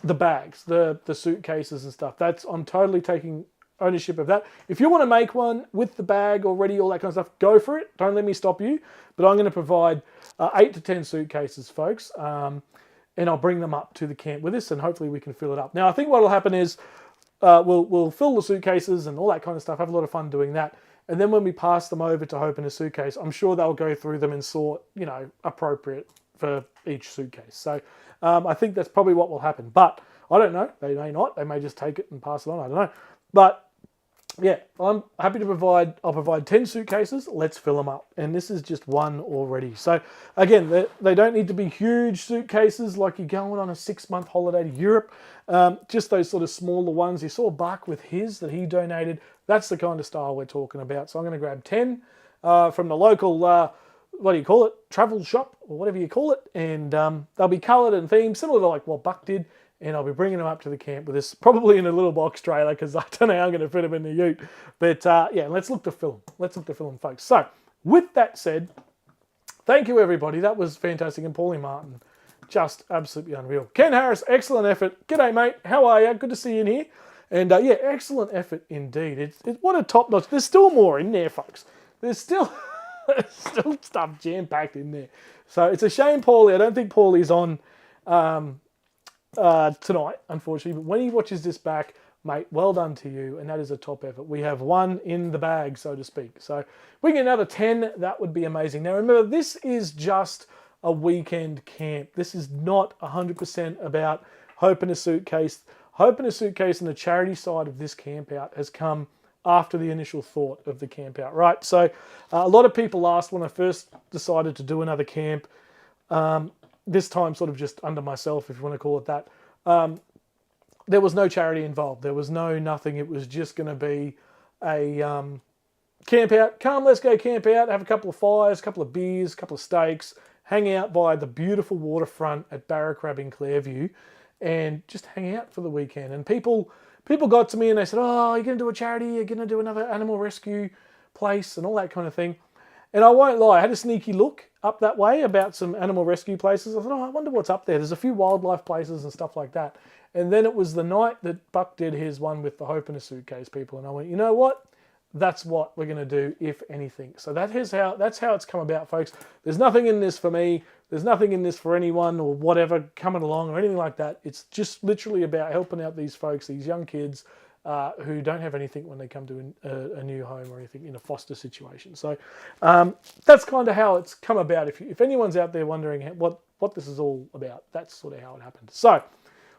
bags, the suitcases and stuff. I'm totally taking ownership of that. If you want to make one with the bag already, all that kind of stuff, go for it. Don't let me stop you. But I'm going to provide 8 to 10 suitcases, folks, and I'll bring them up to the camp with us, and hopefully we can fill it up. Now, I think what will happen is we'll fill the suitcases and all that kind of stuff, have a lot of fun doing that. And then when we pass them over to Hope in a Suitcase, I'm sure they'll go through them and sort, appropriate for each suitcase. So I think that's probably what will happen. But I don't know. They may not. They may just take it and pass it on. I don't know. But yeah, I'm happy to provide. I'll provide 10 suitcases. Let's fill them up. And this is just one already. So again, they don't need to be huge suitcases like you're going on a 6-month holiday to Europe. Just those sort of smaller ones. You saw Buck with his that he donated. That's the kind of style we're talking about. So I'm going to grab 10 from the local, travel shop or whatever you call it. And they'll be coloured and themed, similar to like what Buck did. And I'll be bringing them up to the camp with us, probably in a little box trailer, because I don't know how I'm going to fit them in the ute. But yeah, let's look to film. Folks. So with that said, thank you, everybody. That was fantastic. And Paulie Martin, just absolutely unreal. Ken Harris, excellent effort. G'day, mate. How are you? Good to see you in here. And yeah, excellent effort indeed. It's what a top notch. There's still more in there, folks. There's still stuff jam-packed in there. So it's a shame, Paulie. I don't think Paulie's on tonight, unfortunately. But when he watches this back, mate, well done to you. And that is a top effort. We have one in the bag, so to speak. So if we get another 10, that would be amazing. Now, remember, this is just a weekend camp. This is not 100% about Hope in a Suitcase. Hope in a Suitcase and the charity side of this camp out has come after the initial thought of the camp out, right? So a lot of people asked when I first decided to do another camp, this time sort of just under myself, if you want to call it that, there was no charity involved. There was nothing. It was just going to be a camp out. Come, let's go camp out, have a couple of fires, a couple of beers, a couple of steaks, hang out by the beautiful waterfront at Barracrab in Clairview, and just hang out for the weekend. And people got to me and they said, oh, you're going to do a charity, you're going to do another animal rescue place and all that kind of thing. And I won't lie, I had a sneaky look up that way about some animal rescue places. I thought, oh, I wonder what's up there. There's a few wildlife places and stuff like that. And then it was the night that Buck did his one with the Hope in a Suitcase people. And I went, you know what? That's what we're going to do, if anything. So that's how it's come about, folks. There's nothing in this for me. There's nothing in this for anyone or whatever coming along or anything like that. It's just literally about helping out these folks, these young kids who don't have anything when they come to a new home or anything in a foster situation. So that's kind of how it's come about. If anyone's out there wondering what this is all about, that's sort of how it happened. So,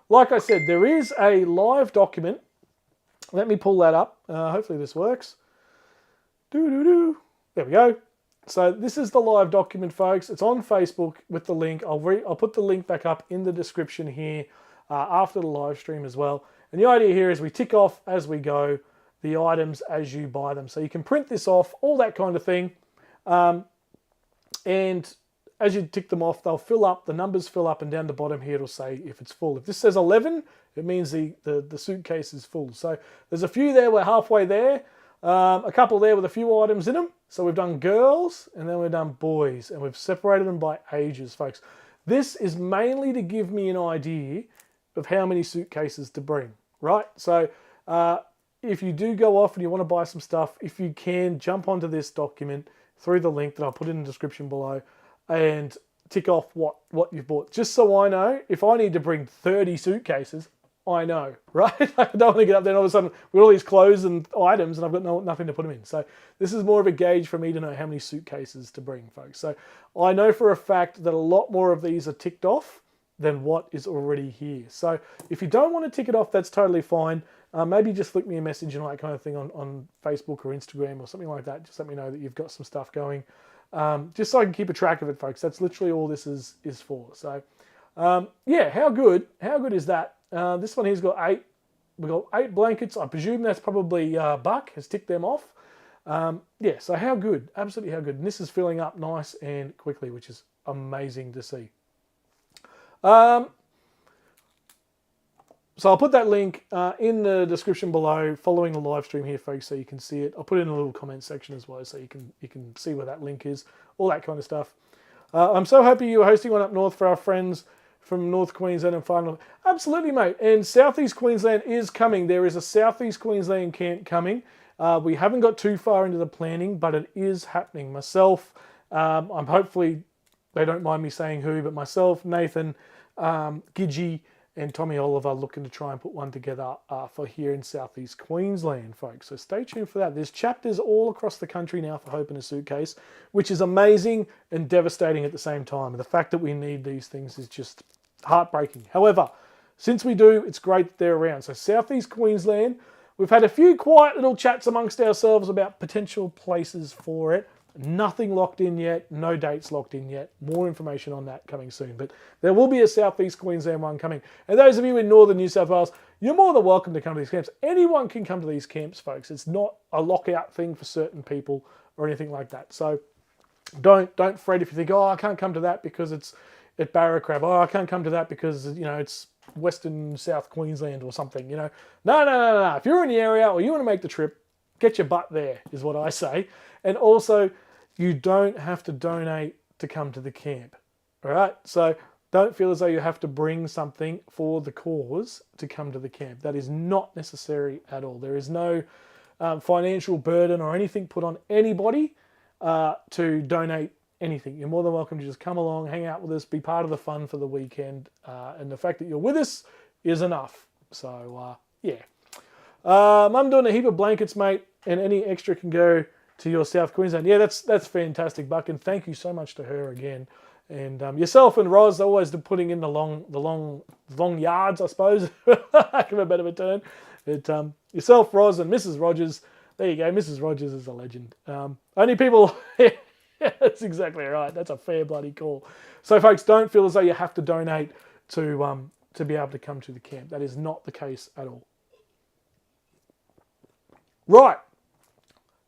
like I said, there is a live document. Let me pull that up. Hopefully this works. There we go. So this is the live document, folks. It's on Facebook with the link. I'll put the link back up in the description here after the live stream as well. And the idea here is we tick off as we go the items as you buy them. So you can print this off, all that kind of thing. And as you tick them off, they'll fill up, the numbers fill up, and down the bottom here it'll say if it's full. If this says 11, it means the suitcase is full. So there's a few there, we're halfway there. A couple there with a few items in them. So we've done girls and then we've done boys, and we've separated them by ages, folks. This is mainly to give me an idea of how many suitcases to bring, right? So if you do go off and you want to buy some stuff, if you can, jump onto this document through the link that I'll put in the description below and tick off what you've bought. Just so I know, if I need to bring 30 suitcases, I know, right? I don't want to get up there and all of a sudden with all these clothes and items and I've got nothing to put them in. So this is more of a gauge for me to know how many suitcases to bring, folks. So I know for a fact that a lot more of these are ticked off than what is already here. So if you don't want to tick it off, that's totally fine. Maybe just flick me a message and all that kind of thing on Facebook or Instagram or something like that. Just let me know that you've got some stuff going. Just so I can keep a track of it, folks. That's literally all this is for. So yeah, how good is that? This one here's got 8. We've got 8 blankets. I presume that's probably Buck has ticked them off. Yeah, so how good? Absolutely how good. And this is filling up nice and quickly, which is amazing to see. So I'll put that link in the description below following the live stream here, folks, so you can see it. I'll put it in a little comment section as well, so you can see where that link is, all that kind of stuff. I'm so happy you were hosting one up north for our friends from North Queensland and Far North. Absolutely, mate. And Southeast Queensland is coming. There is a Southeast Queensland camp coming. We haven't got too far into the planning, but it is happening. Myself, I'm hopefully, they don't mind me saying who, but myself, Nathan, Gidgey, and Tommy Oliver looking to try and put one together for here in Southeast Queensland, folks. So stay tuned for that. There's chapters all across the country now for Hope in a Suitcase, which is amazing and devastating at the same time. And the fact that we need these things is just heartbreaking. However, since we do, it's great that they're around. So Southeast Queensland, we've had a few quiet little chats amongst ourselves about potential places for it. Nothing locked in yet, no dates locked in yet. More information on that coming soon. But there will be a Southeast Queensland one coming. And those of you in northern New South Wales, you're more than welcome to come to these camps. Anyone can come to these camps, folks. It's not a lockout thing for certain people or anything like that. So don't fret if you think, oh, I can't come to that because it's at Barracrab. Oh, I can't come to that because, you know, it's Western South Queensland or something, you know. No. If you're in the area or you want to make the trip, get your butt there, is what I say. And also, you don't have to donate to come to the camp. All right? So don't feel as though you have to bring something for the cause to come to the camp. That is not necessary at all. There is no financial burden or anything put on anybody to donate anything. You're more than welcome to just come along, hang out with us, be part of the fun for the weekend. And the fact that you're with us is enough. So, yeah. I'm doing a heap of blankets, mate, and any extra can go to your South Queensland. Yeah, that's fantastic, Buck, and thank you so much to her again. And yourself and Roz always putting in the long yards, I suppose. Give a bit of a turn. But yourself, Roz, and Mrs. Rogers, There you go. Mrs. Rogers is a legend. Only people... That's exactly right. That's a fair bloody call. So, folks, don't feel as though you have to donate to be able to come to the camp. That is not the case at all. Right.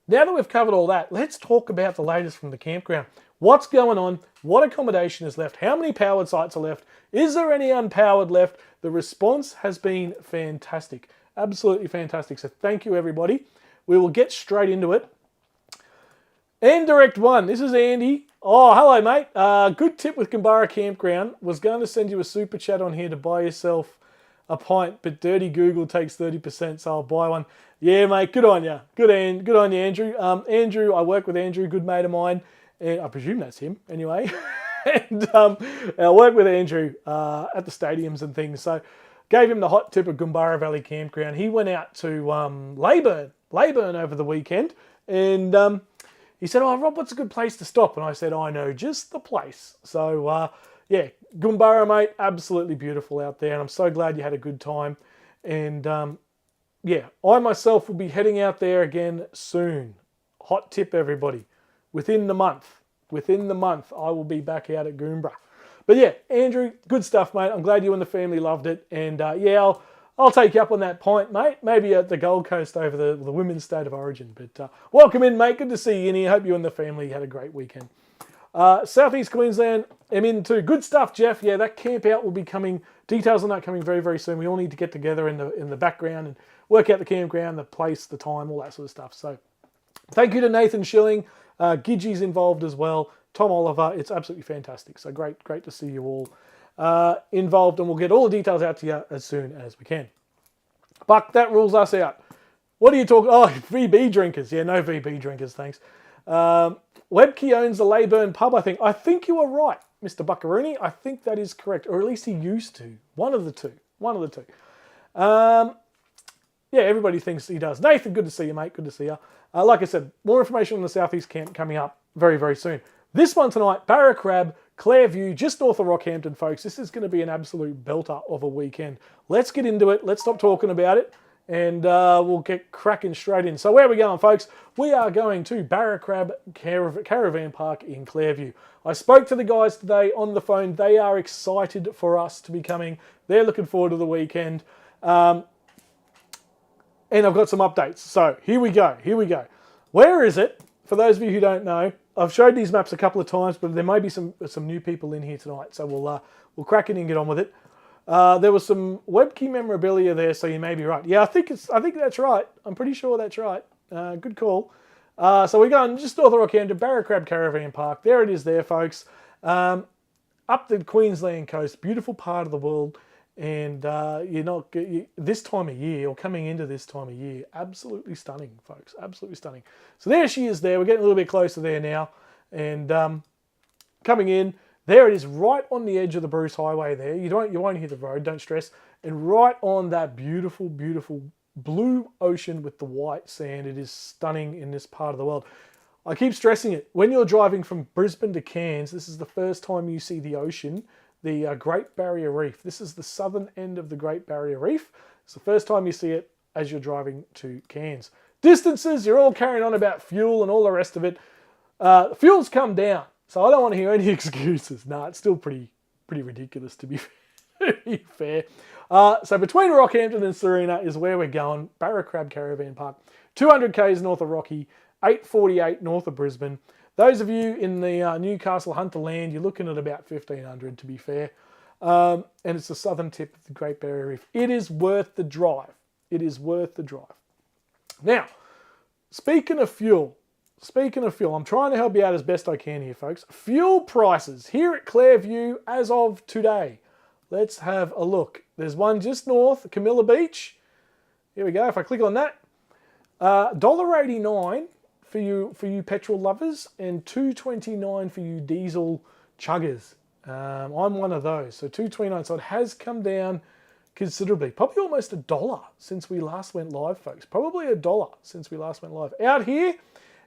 Now that we've covered all that, let's talk about the latest from the campground. What's going on? What accommodation is left? How many powered sites are left? Is there any unpowered left? The response has been fantastic. Absolutely fantastic. So thank you, everybody. We will get straight into it. And Direct One, this is Andy. Oh, hello, mate. Good tip with Barracrab Campground. Was going to send you a super chat on here to buy yourself a pint, but dirty Google takes 30%, so I'll buy one. Yeah, mate, good on you. Good on you, Andrew. Andrew, I work with Andrew, good mate of mine, and I presume that's him anyway. And I work with Andrew at the stadiums and things, so gave him the hot tip of Goombarra Valley Campground. He went out to Leyburn over the weekend, and he said, "Oh, Rob, what's a good place to stop?" And I said, "I know just the place." So, yeah, Goombarra, mate, absolutely beautiful out there. And I'm so glad you had a good time. And, yeah, I myself will be heading out there again soon. Hot tip, everybody. Within the month, I will be back out at Goombarra. But, yeah, Andrew, good stuff, mate. I'm glad you and the family loved it. And, yeah, I'll take you up on that point, mate. Maybe at the Gold Coast over the Women's State of Origin. But welcome in, mate. Good to see you in here. Hope you and the family had a great weekend. Southeast Queensland, I'm into good stuff, Jeff. Yeah, that camp out will be coming. Details on that coming very, very soon. We all need to get together in the background and work out the campground, the place, the time, all that sort of stuff. So thank you to Nathan Schilling. Gidgey's involved as well. Tom Oliver. It's absolutely fantastic. So great to see you all involved, and we'll get all the details out to you as soon as we can. Buck, that rules us out. What are you talking? Oh, VB drinkers. Yeah, no VB drinkers, thanks. Webke owns the Leyburn pub, I think. I think you are right, Mr. Buckaroony. I think that is correct, or at least he used to. One of the two. Yeah, everybody thinks he does. Nathan, good to see you, mate. Good to see you. Like I said, more information on the Southeast Camp coming up very, very soon. This one tonight, Barracrab, Clairview, just north of Rockhampton, folks. This is going to be an absolute belter of a weekend. Let's get into it. Let's stop talking about it, and we'll get cracking straight in. So where are we going, folks? We are going to Barracrab Caravan Park in Clairview. I spoke to the guys today on the phone. They are excited for us to be coming. They're looking forward to the weekend. And I've got some updates. So here we go. Where is it? For those of you who don't know, I've showed these maps a couple of times, but there may be some new people in here tonight. So we'll crack in and get on with it. There was some Webke memorabilia there, so you may be right. Yeah, I think that's right. I'm pretty sure that's right. Good call. So we're going just north of Rockhampton, Barracrab Caravan Park. There it is there, folks. Up the Queensland coast, beautiful part of the world. And this time of year, or coming into this time of year, absolutely stunning, folks. Absolutely stunning. So there she is there. We're getting a little bit closer there now. And coming in, there it is, right on the edge of the Bruce Highway there. You won't hear the road, don't stress. And right on that beautiful, beautiful blue ocean with the white sand. It is stunning in this part of the world. I keep stressing it. When you're driving from Brisbane to Cairns, this is the first time you see the ocean, the Great Barrier Reef. This is the southern end of the Great Barrier Reef. It's the first time you see it as you're driving to Cairns. Distances, you're all carrying on about fuel and all the rest of it. Fuel's come down, so I don't want to hear any excuses. Nah, it's still pretty ridiculous to be fair. So between Rockhampton and Serena is where we're going. Barracrab Caravan Park. 200 k's north of Rocky, 848 north of Brisbane. Those of you in the Newcastle Hunterland, you're looking at about 1500 to be fair. And it's the southern tip of the Great Barrier Reef. It is worth the drive. Now, speaking of fuel, I'm trying to help you out as best I can here, folks. Fuel prices here at Clairview as of today. Let's have a look. There's one just north, Camilla Beach. Here we go. If I click on that, $1.89 for you petrol lovers, and $2.29 for you diesel chuggers. I'm one of those, so $2.29. So it has come down considerably, probably almost $1 since we last went live, folks. Probably $1 since we last went live. Out here,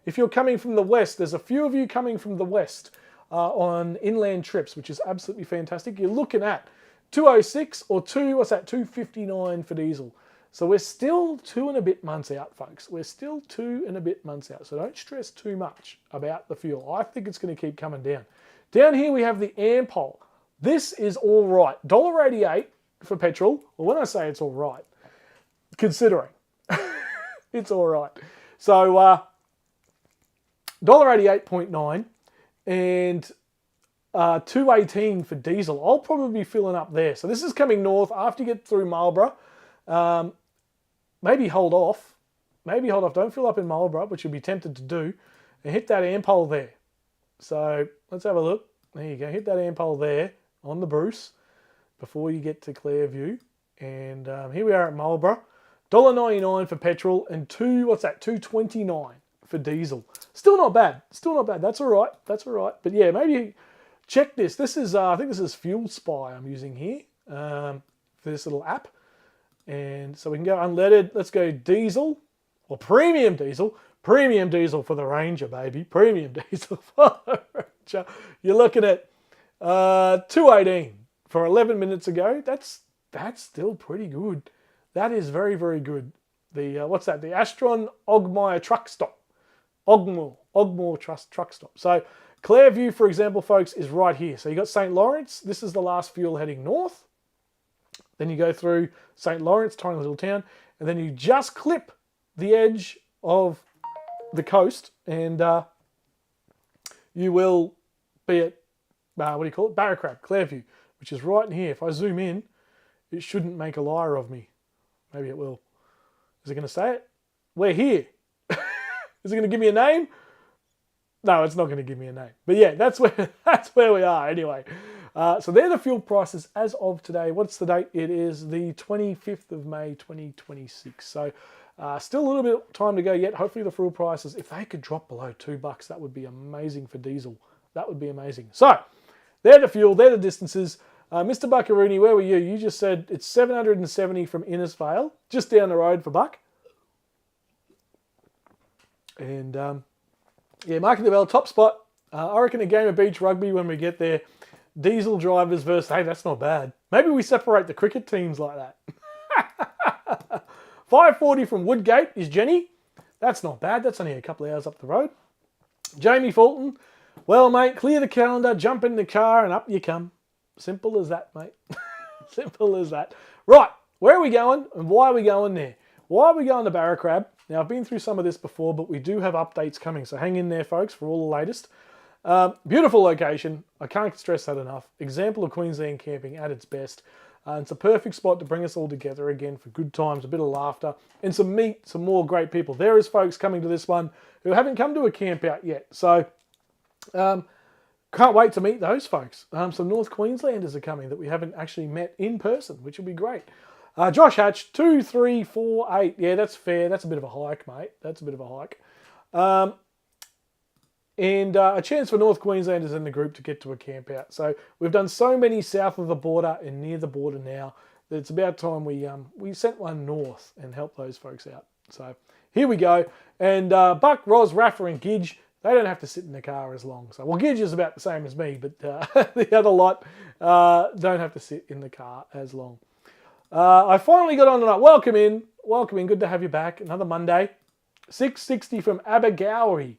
if you're coming from the west, there's a few of you coming from the west on inland trips, which is absolutely fantastic. You're looking at 206 or $2.59 for diesel. So we're still 2 and a bit months out, folks. We're still 2 and a bit months out. So don't stress too much about the fuel. I think it's going to keep coming down. Down here we have the Ampol. This is all right. $1.88 for petrol. Well, when I say it's all right, considering it's all right. So $1.88.9 and $2.18 for diesel. I'll probably be filling up there. So this is coming north after you get through Marlborough. Maybe hold off. Maybe hold off. Don't fill up in Marlborough, which you'll be tempted to do, and hit that Ampol there. So let's have a look. There you go. Hit that Ampol there on the Bruce before you get to Clairview. And here we are at Marlborough. $1.99 for petrol and $2.29 for diesel. Still not bad. Still not bad. That's all right. That's all right. But yeah, maybe check this. This is I think this is Fuel Spy I'm using here for this little app. And so we can go unleaded. Let's go diesel or premium diesel. Premium diesel for the Ranger, baby. Premium diesel for the Ranger. You're looking at $2.18 for 11 minutes ago. That's still pretty good. That is very, very good. The what's that? The Astron Ogmire truck stop. Ogmore truck stop. So Clairview, for example, folks, is right here. So you got St. Lawrence. This is the last fuel heading north. Then you go through St. Lawrence, tiny little town, and then you just clip the edge of the coast, and you will be at what do you call it? Barracrab, Clairview, which is right in here. If I zoom in, it shouldn't make a liar of me. Maybe it will. Is it going to say it? We're here. Is it going to give me a name? No, it's not going to give me a name. But yeah, that's where we are anyway. So they're the fuel prices as of today. What's the date? It is the 25th of May, 2026. So still a little bit of time to go yet. Hopefully the fuel prices, if they could drop below $2, that would be amazing for diesel. That would be amazing. So they're the fuel, they're the distances. Mr. Buckaroony, where were you? You just said it's 770 from Innisfail, just down the road for Buck. And yeah, marking the bell, top spot. I reckon a game of beach rugby when we get there. Diesel drivers versus, hey, that's not bad. Maybe we separate the cricket teams like that. 540 from Woodgate is Jenny. That's not bad. That's only a couple of hours up the road. Jamie Fulton. Well, mate, clear the calendar, jump in the car, and up you come. Simple as that, mate. Simple as that. Right, where are we going and why are we going there? Why are we going to Barracrab? Now, I've been through some of this before, but we do have updates coming, so hang in there, folks, for all the latest. Beautiful location. I can't stress that enough. Example of Queensland camping at its best. It's a perfect spot to bring us all together again for good times, a bit of laughter, and some more great people. There is folks coming to this one who haven't come to a camp out yet. So, can't wait to meet those folks. Some North Queenslanders are coming that we haven't actually met in person, which will be great. Josh Hatch, 2348. Yeah, that's fair. That's a bit of a hike, mate. That's a bit of a hike. And a chance for North Queenslanders in the group to get to a camp out. So we've done so many south of the border and near the border now that it's about time we sent one north and helped those folks out. So here we go. And Buck, Roz, Raffa and Gidge, they don't have to sit in the car as long. So, well, Gidge is about the same as me, but the other lot don't have to sit in the car as long. I finally got on tonight. Welcome in. Welcome in. Good to have you back. Another Monday. 660 from Abergowrie.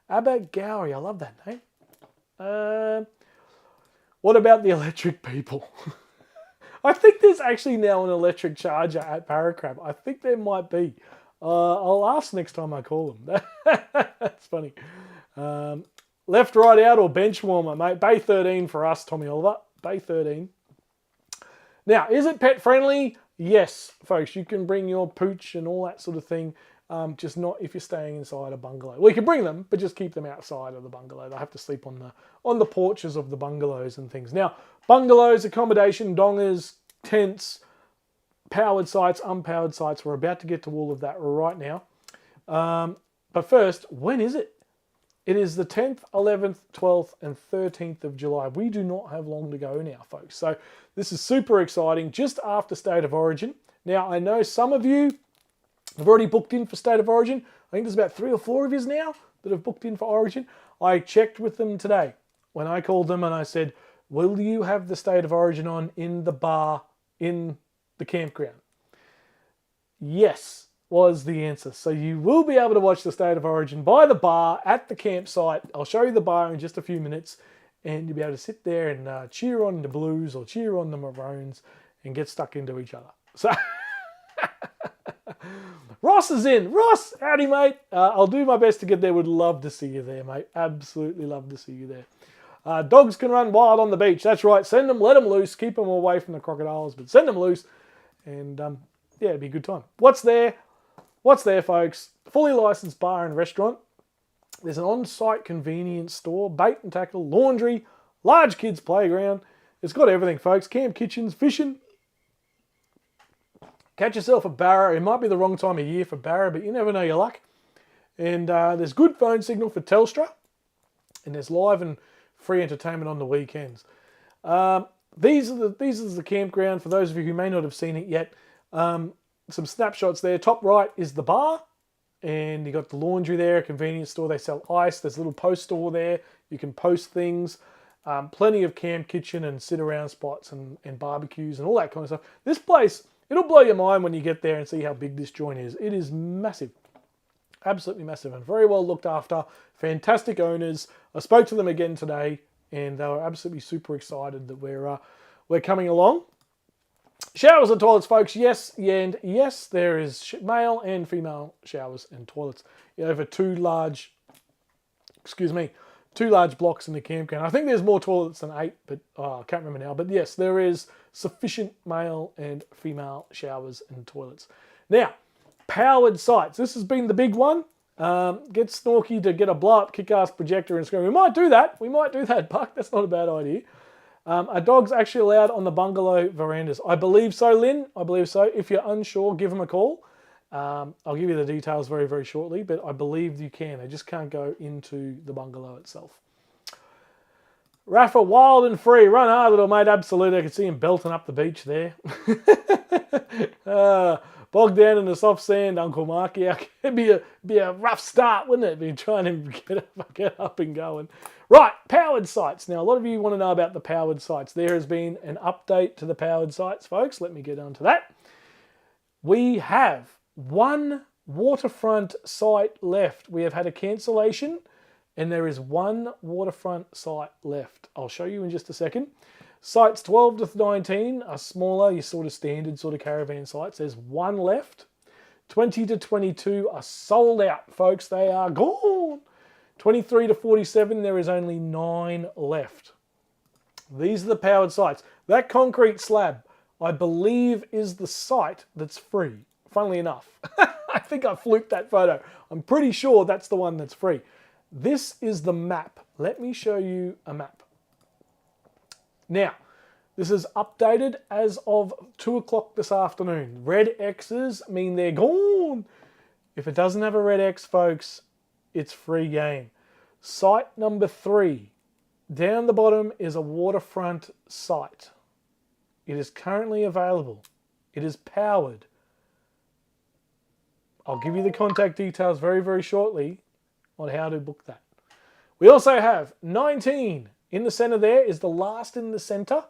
Abergowrie. I love that name. What about the electric people? I think there's actually now an electric charger at Barracrab. I think there might be. I'll ask next time I call them. That's funny. Left, right, out, or bench warmer, mate. Bay 13 for us, Tommy Oliver. Bay 13. Now, is it pet friendly? Yes, folks. You can bring your pooch and all that sort of thing. Just not if you're staying inside a bungalow. Well, you can bring them, but just keep them outside of the bungalow. They have to sleep on the porches of the bungalows and things. Now, bungalows, accommodation, dongers, tents, powered sites, unpowered sites. We're about to get to all of that right now. But first, when is it? It is the 10th, 11th, 12th, and 13th of July. We do not have long to go now, folks. So this is super exciting, just after State of Origin. Now, I know some of you have already booked in for State of Origin. I think there's about 3 or 4 of you now that have booked in for Origin. I checked with them today when I called them and I said, will you have the State of Origin on in the bar in the campground? yes was the answer. So you will be able to watch the State of Origin by the bar at the campsite. I'll show you the bar in just a few minutes, and you'll be able to sit there and cheer on the Blues or cheer on the Maroons and get stuck into each other. So Ross is in. Ross, howdy, mate. I'll do my best to get there. Would love to see you there, mate. Absolutely love to see you there. Dogs can run wild on the beach. That's right. Send them, let them loose. Keep them away from the crocodiles, but send them loose. And yeah, it'd be a good time. What's there? What's there, folks? Fully licensed bar and restaurant. There's an on-site convenience store, bait and tackle, laundry, large kids playground. It's got everything, folks. Camp kitchens, fishing. Catch yourself a barra. It might be the wrong time of year for barra, but you never know your luck. And there's good phone signal for Telstra. And there's live and free entertainment on the weekends. These are the campground for those of you who may not have seen it yet. Some snapshots there. Top right is the bar. And you got the laundry there, a convenience store. They sell ice. There's a little post store there. You can post things. Plenty of camp kitchen and sit around spots and barbecues and all that kind of stuff. This place, it'll blow your mind when you get there and see how big this joint is. It is massive. Absolutely massive and very well looked after. Fantastic owners. I spoke to them again today and they were absolutely super excited that we're coming along. Showers and toilets, folks. Yes, and yes, there is male and female showers and toilets. Over two large blocks in the campground. I think there's more toilets than 8, but I can't remember now. But yes, there is sufficient male and female showers and toilets. Now, powered sites. This has been the big one. Get Snorky to get a blow-up kick-ass projector and screen. We might do that. Buck. That's not a bad idea. Are dogs actually allowed on the bungalow verandas? I believe so, Lynn. I believe so. If you're unsure, give them a call. I'll give you the details very, very shortly, but I believe you can. They just can't go into the bungalow itself. Rafa, wild and free. Run hard, little mate. Absolutely. I can see him belting up the beach there. Bogged down in the soft sand, Uncle Marky. It'd be a rough start, wouldn't it? Be trying to get up and going. Right, powered sites. Now, a lot of you want to know about the powered sites. There has been an update to the powered sites, folks. Let me get on to that. We have one waterfront site left. We have had a cancellation, and there is one waterfront site left. I'll show you in just a second. Sites 12 to 19 are smaller, your sort of standard sort of caravan sites. There's one left. 20 to 22 are sold out, folks. They are gone. 23 to 47, there is only 9 left. These are the powered sites. That concrete slab, I believe, is the site that's free. Funnily enough. I think I fluked that photo. I'm pretty sure that's the one that's free. This is the map. Let me show you a map. Now, this is updated as of 2 o'clock this afternoon. Red X's mean they're gone. If it doesn't have a red X, folks, it's free game. Site number 3. Down the bottom is a waterfront site. It is currently available. It is powered. I'll give you the contact details very, very shortly on how to book that. We also have 19. In the centre there is the last in the centre.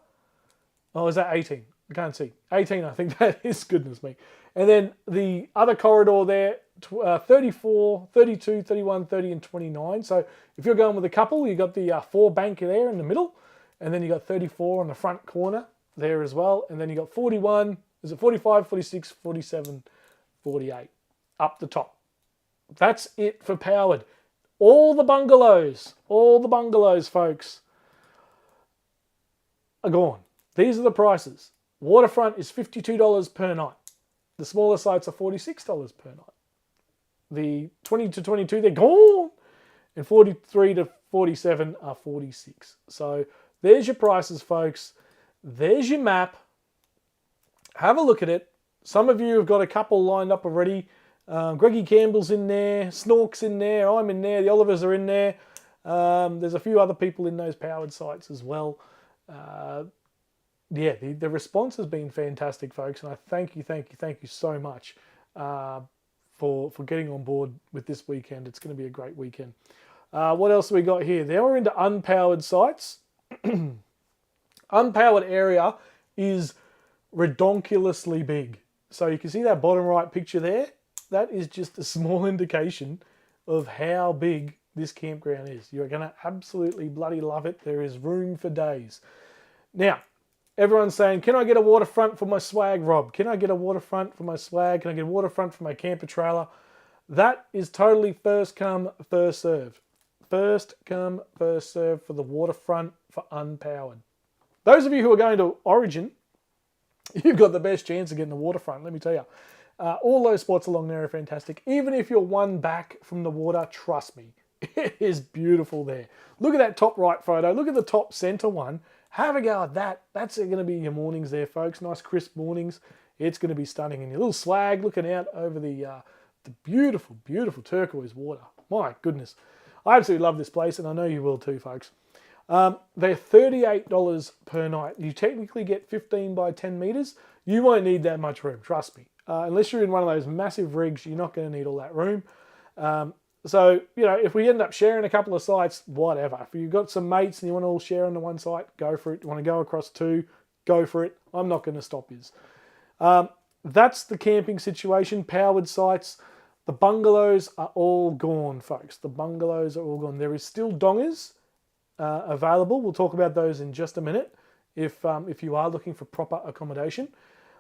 Oh, is that 18? I can't see. 18, I think that is. Goodness me. And then the other corridor there, 34, 32, 31, 30 and 29. So if you're going with a couple, you've got the 4 bank there in the middle. And then you got 34 on the front corner there as well. And then you got 41, is it 45, 46, 47, 48 up the top. That's it for powered. All the bungalows, folks, are gone. These are the prices. Waterfront is $52 per night. The smaller sites are $46 per night. The 20 to 22, they're gone. And 43 to 47 are $46. So there's your prices, folks. There's your map. Have a look at it. Some of you have got a couple lined up already. Greggy Campbell's in there. Snork's in there. I'm in there. The Olivers are in there. There's a few other people in those powered sites as well. Yeah, the response has been fantastic, folks, and I thank you so much for getting on board with this weekend. It's going to be a great weekend. What else have we got here? Now we're into unpowered sites. Unpowered area is redonkulously big. So you can see that bottom right picture there. That is just a small indication of how big this campground is. You're going to absolutely bloody love it. There is room for days. Now, everyone's saying, can I get a waterfront for my swag, Rob? Can I get a waterfront for my swag? Can I get a waterfront for my camper trailer? That is totally first come, first served. First come, first served for the waterfront for unpowered. Those of you who are going to Origin, you've got the best chance of getting the waterfront, let me tell you. All those spots along there are fantastic. Even if you're one back from the water, trust me, it is beautiful there. Look at that top right photo. Look at the top center one. Have a go at that. That's going to be your mornings there, folks. Nice crisp mornings. It's going to be stunning. And your little swag looking out over the beautiful, beautiful turquoise water. My goodness. I absolutely love this place, and I know you will too, folks. They're $38 per night. You technically get 15 by 10 meters. You won't need that much room, trust me. Unless you're in one of those massive rigs, you're not going to need all that room. So, you know, if we end up sharing a couple of sites, whatever. If you've got some mates and you want to all share on the one site, go for it. You want to go across two, go for it. I'm not going to stop you. That's the camping situation, powered sites. The bungalows are all gone, folks. The bungalows are all gone. There is still dongers available. We'll talk about those in just a minute if you are looking for proper accommodation.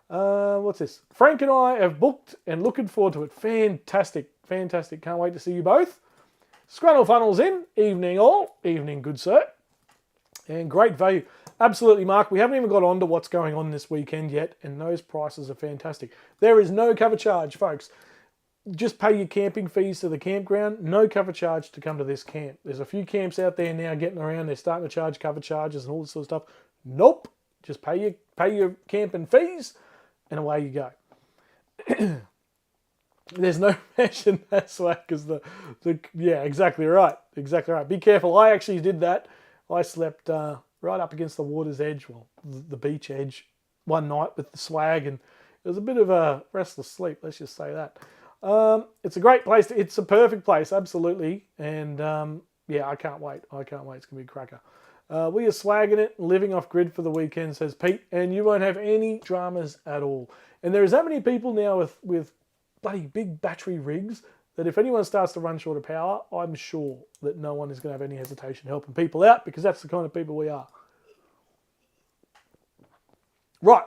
What's this? Frank and I have booked and looking forward to it. Fantastic, fantastic. Can't wait to see you both. Scrunnel funnels in. Evening all. Evening, good sir. And great value. Absolutely, Mark. We haven't even got on to what's going on this weekend yet, and those prices are fantastic. There is no cover charge, folks. Just pay your camping fees to the campground. No cover charge to come to this camp. There's a few camps out there now getting around. They're starting to charge cover charges and all this sort of stuff. Nope. Just pay your camping fees, and away you go. There's no mesh in that swag because yeah, exactly right. Exactly right. Be careful. I actually did that. I slept right up against the water's edge, well, the beach edge, one night with the swag, and it was a bit of a restless sleep, let's just say that. It's a great place. It's a perfect place, absolutely. And yeah, I can't wait. I can't wait. It's going to be a cracker. We are swagging it, living off grid for the weekend, says Pete, and you won't have any dramas at all. And there is that many people now with bloody big battery rigs that if anyone starts to run short of power, I'm sure that no one is going to have any hesitation helping people out because that's the kind of people we are. Right.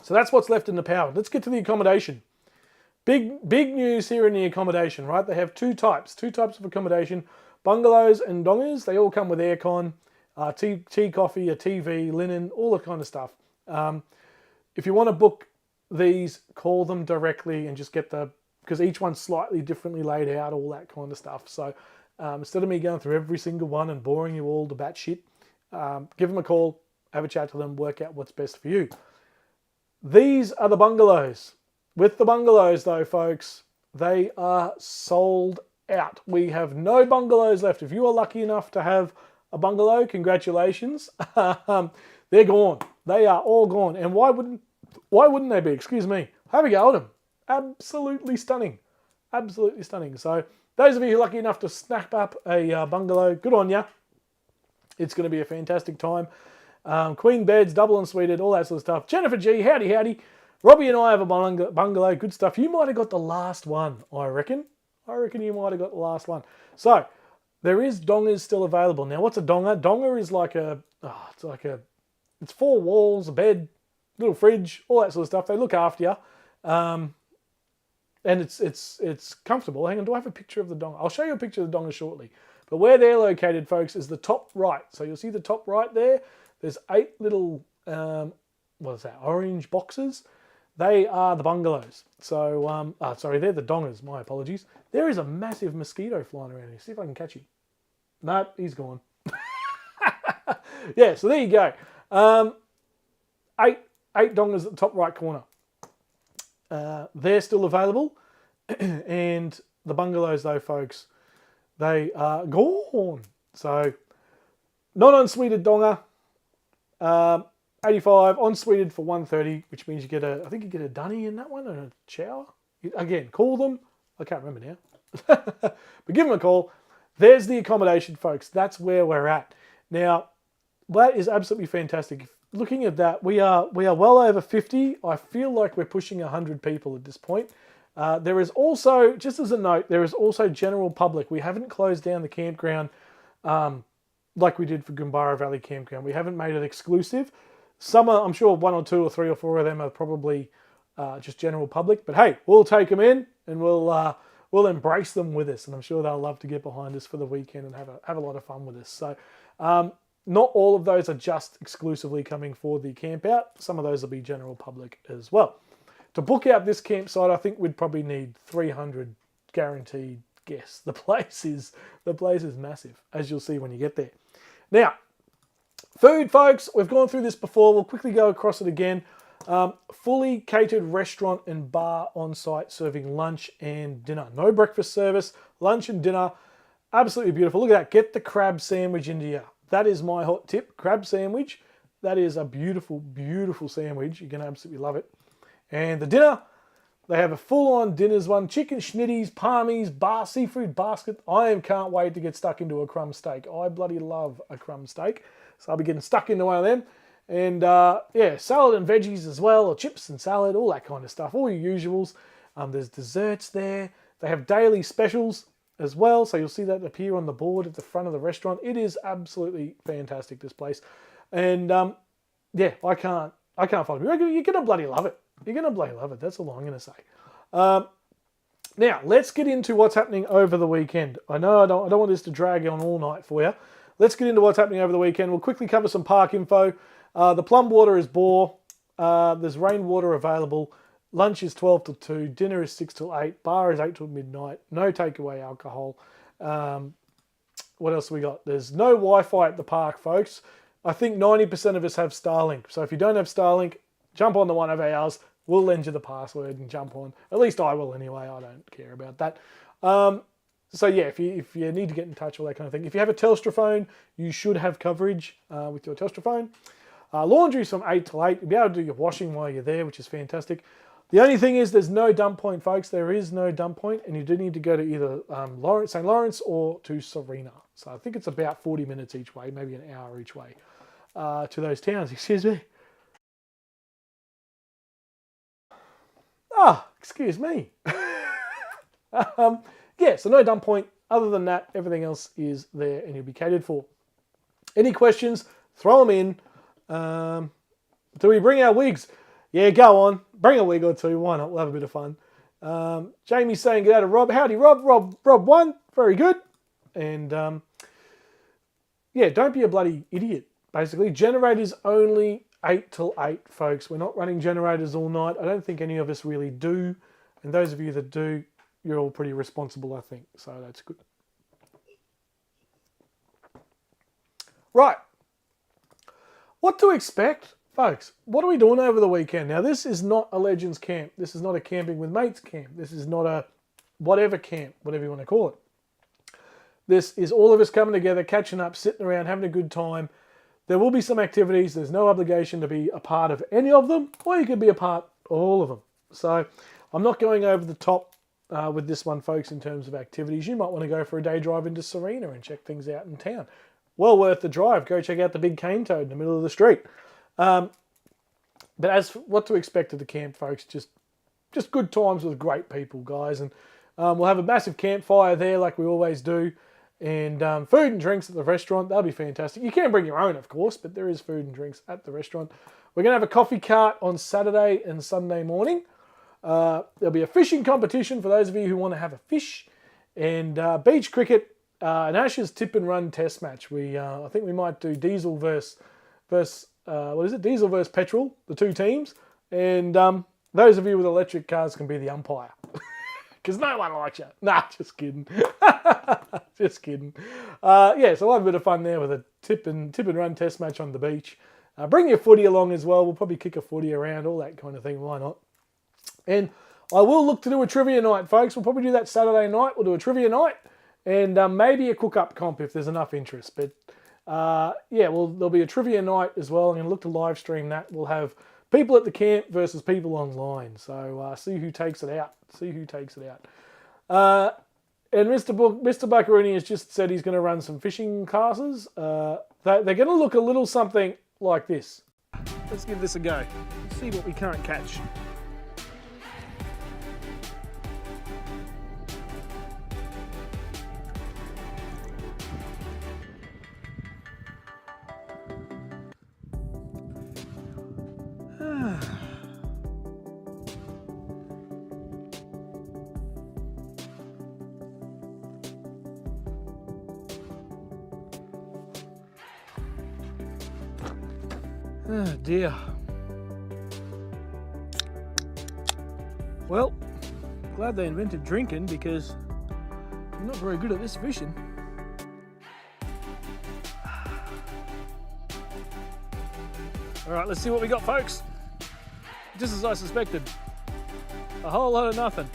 So that's what's left in the power. Let's get to the accommodation. Big news here in the accommodation, right? They have two types of accommodation, bungalows and dongers. They all come with aircon, tea, coffee, a TV, linen, all that kind of stuff. If you want to book these, call them directly and just get because each one's slightly differently laid out, all that kind of stuff. So instead of me going through every single one and boring you all to batshit, give them a call, have a chat to them, work out what's best for you. These are the bungalows. With the bungalows though, folks, they are sold out. We have no bungalows left. If you are lucky enough to have a bungalow, congratulations. They're gone. They are all gone. And why wouldn't they be? Excuse me. Have a go at them. Absolutely stunning. Absolutely stunning. So those of you who are lucky enough to snap up a bungalow, good on ya. It's going to be a fantastic time. Queen beds, double and suited, all that sort of stuff. Jennifer G, howdy. Robbie and I have a bungalow, good stuff. You might have got the last one, I reckon. I reckon you might have got the last one. So, there is dongers still available. Now, what's a donger? Donger is it's 4 walls, a bed, little fridge, all that sort of stuff. They look after you. And it's comfortable. Hang on, do I have a picture of the donger? I'll show you a picture of the donger shortly. But where they're located, folks, is the top right. So you'll see the top right there. There's 8 little, orange boxes. They are the bungalows. So, they're the dongers. My apologies. There is a massive mosquito flying around here. See if I can catch him. No, he's gone. Yeah, so there you go. 8 dongers at the top right corner. They're still available. And the bungalows, though, folks, they are gone. So, not unsuited donger. 85 ensuited for 130, which means you get I think you get a dunny in that one and a shower. Again, call them. I can't remember now. But give them a call. There's the accommodation, folks. That's where we're at. Now, that is absolutely fantastic. looking at that, we are well over 50. I feel like we're pushing 100 people at this point. There is also, just as a note, there is also general public. We haven't closed down the campground like we did for Gumbara Valley Campground. We haven't made it exclusive. Some are, I'm sure 1 or 2 or 3 or 4 of them are probably just general public. But hey, we'll take them in and we'll embrace them with us. And I'm sure they'll love to get behind us for the weekend and have a lot of fun with us. So not all of those are just exclusively coming for the camp out. Some of those will be general public as well. To book out this campsite, I think we'd probably need 300 guaranteed guests. The place is massive, as you'll see when you get there. Now, food, folks, we've gone through this before. We'll quickly go across it again. Fully catered restaurant and bar on site serving lunch and dinner. No breakfast service, lunch and dinner. Absolutely beautiful. Look at that. Get the crab sandwich into you. That is my hot tip. Crab sandwich. That is a beautiful, beautiful sandwich. You're going to absolutely love it. And the dinner, they have a full-on dinners one. Chicken schnitties, palmies, seafood basket. Can't wait to get stuck into a crumb steak. I bloody love a crumb steak. So I'll be getting stuck into one of them. And yeah, salad and veggies as well, or chips and salad, all that kind of stuff. All your usuals. There's desserts there. They have daily specials as well. So you'll see that appear on the board at the front of the restaurant. It is absolutely fantastic, this place. And yeah, I can't follow me. You're going to bloody love it. You're going to bloody love it. That's all I'm going to say. Now, let's get into what's happening over the weekend. I know I don't want this to drag on all night for you. Let's get into what's happening over the weekend. We'll quickly cover some park info. The plum water is bore. There's rainwater available. Lunch is 12 till 2. Dinner is 6 till 8. Bar is 8 till midnight. No takeaway alcohol. What else have we got? There's no Wi-Fi at the park, folks. I think 90% of us have Starlink. So if you don't have Starlink, jump on the one of ours. We'll lend you the password and jump on. At least I will anyway. I don't care about that. So yeah, if you need to get in touch, all that kind of thing. If you have a Telstra phone, you should have coverage with your Telstra phone. Laundry's from 8 till 8. You'll be able to do your washing while you're there, which is fantastic. The only thing is there's no dump point, folks. There is no dump point, and you do need to go to either St. Lawrence or to Serena. So I think it's about 40 minutes each way, maybe an hour each way to those towns. Excuse me. Excuse me. Yeah, so no dump point. Other than that, everything else is there and you'll be catered for. Any questions? Throw them in. Do we bring our wigs? Yeah, go on. Bring a wig or two. Why not? We'll have a bit of fun. Jamie's saying get out of Rob. Howdy, Rob. Rob won. Very good. And yeah, don't be a bloody idiot, basically. Generators only 8 till 8, folks. We're not running generators all night. I don't think any of us really do. And those of you that do, you're all pretty responsible, I think. So that's good. Right. What to expect, folks? What are we doing over the weekend? Now, this is not a Legends camp. This is not a camping with mates camp. This is not a whatever camp, whatever you want to call it. This is all of us coming together, catching up, sitting around, having a good time. There will be some activities. There's no obligation to be a part of any of them, or you could be a part of all of them. So I'm not going over the top with this one, folks, in terms of activities. You might want to go for a day drive into Serena and check things out in town. Well worth the drive. Go check out the big cane toad in the middle of the street. But as for what to expect at the camp, folks, just good times with great people, guys. And we'll have a massive campfire there like we always do. And food and drinks at the restaurant. That'll be fantastic. You can bring your own, of course, but there is food and drinks at the restaurant. We're going to have a coffee cart on Saturday and Sunday morning. There'll be a fishing competition for those of you who want to have a fish. And beach cricket, an Ashes tip and run test match. I think we might do Diesel versus Diesel versus Petrol, the two teams. And those of you with electric cars can be the umpire. Because no one likes you. Nah, just kidding. Just kidding. Yeah, so we'll have a bit of fun there with a tip and run test match on the beach. Bring your footy along as well. We'll probably kick a footy around, all that kind of thing. Why not? And I will look to do a trivia night, folks. We'll probably do that Saturday night. We'll do a trivia night and maybe a cook-up comp if there's enough interest. But yeah, there'll be a trivia night as well. I'm going to look to live stream that. We'll have people at the camp versus people online. So see who takes it out. See who takes it out. And Mr. Buccarini has just said he's going to run some fishing classes. They're going to look a little something like this. Let's give this a go. Let's see what we can't catch. Oh dear. Well, glad they invented drinking because I'm not very good at this fishing. Alright, let's see what we got, folks. Just as I suspected. A whole lot of nothing.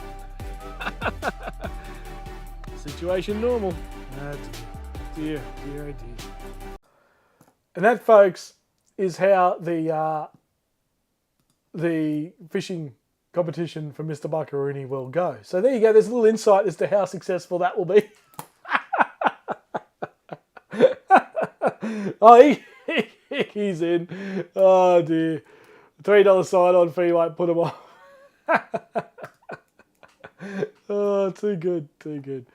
Situation normal. Oh dear, dear, oh dear. And that, folks, is how the fishing competition for Mr. Buckaroo will go. So there you go. There's a little insight as to how successful that will be. Oh, he's in. Oh dear. $3 sign-on fee won't put him off. Oh, too good, too good.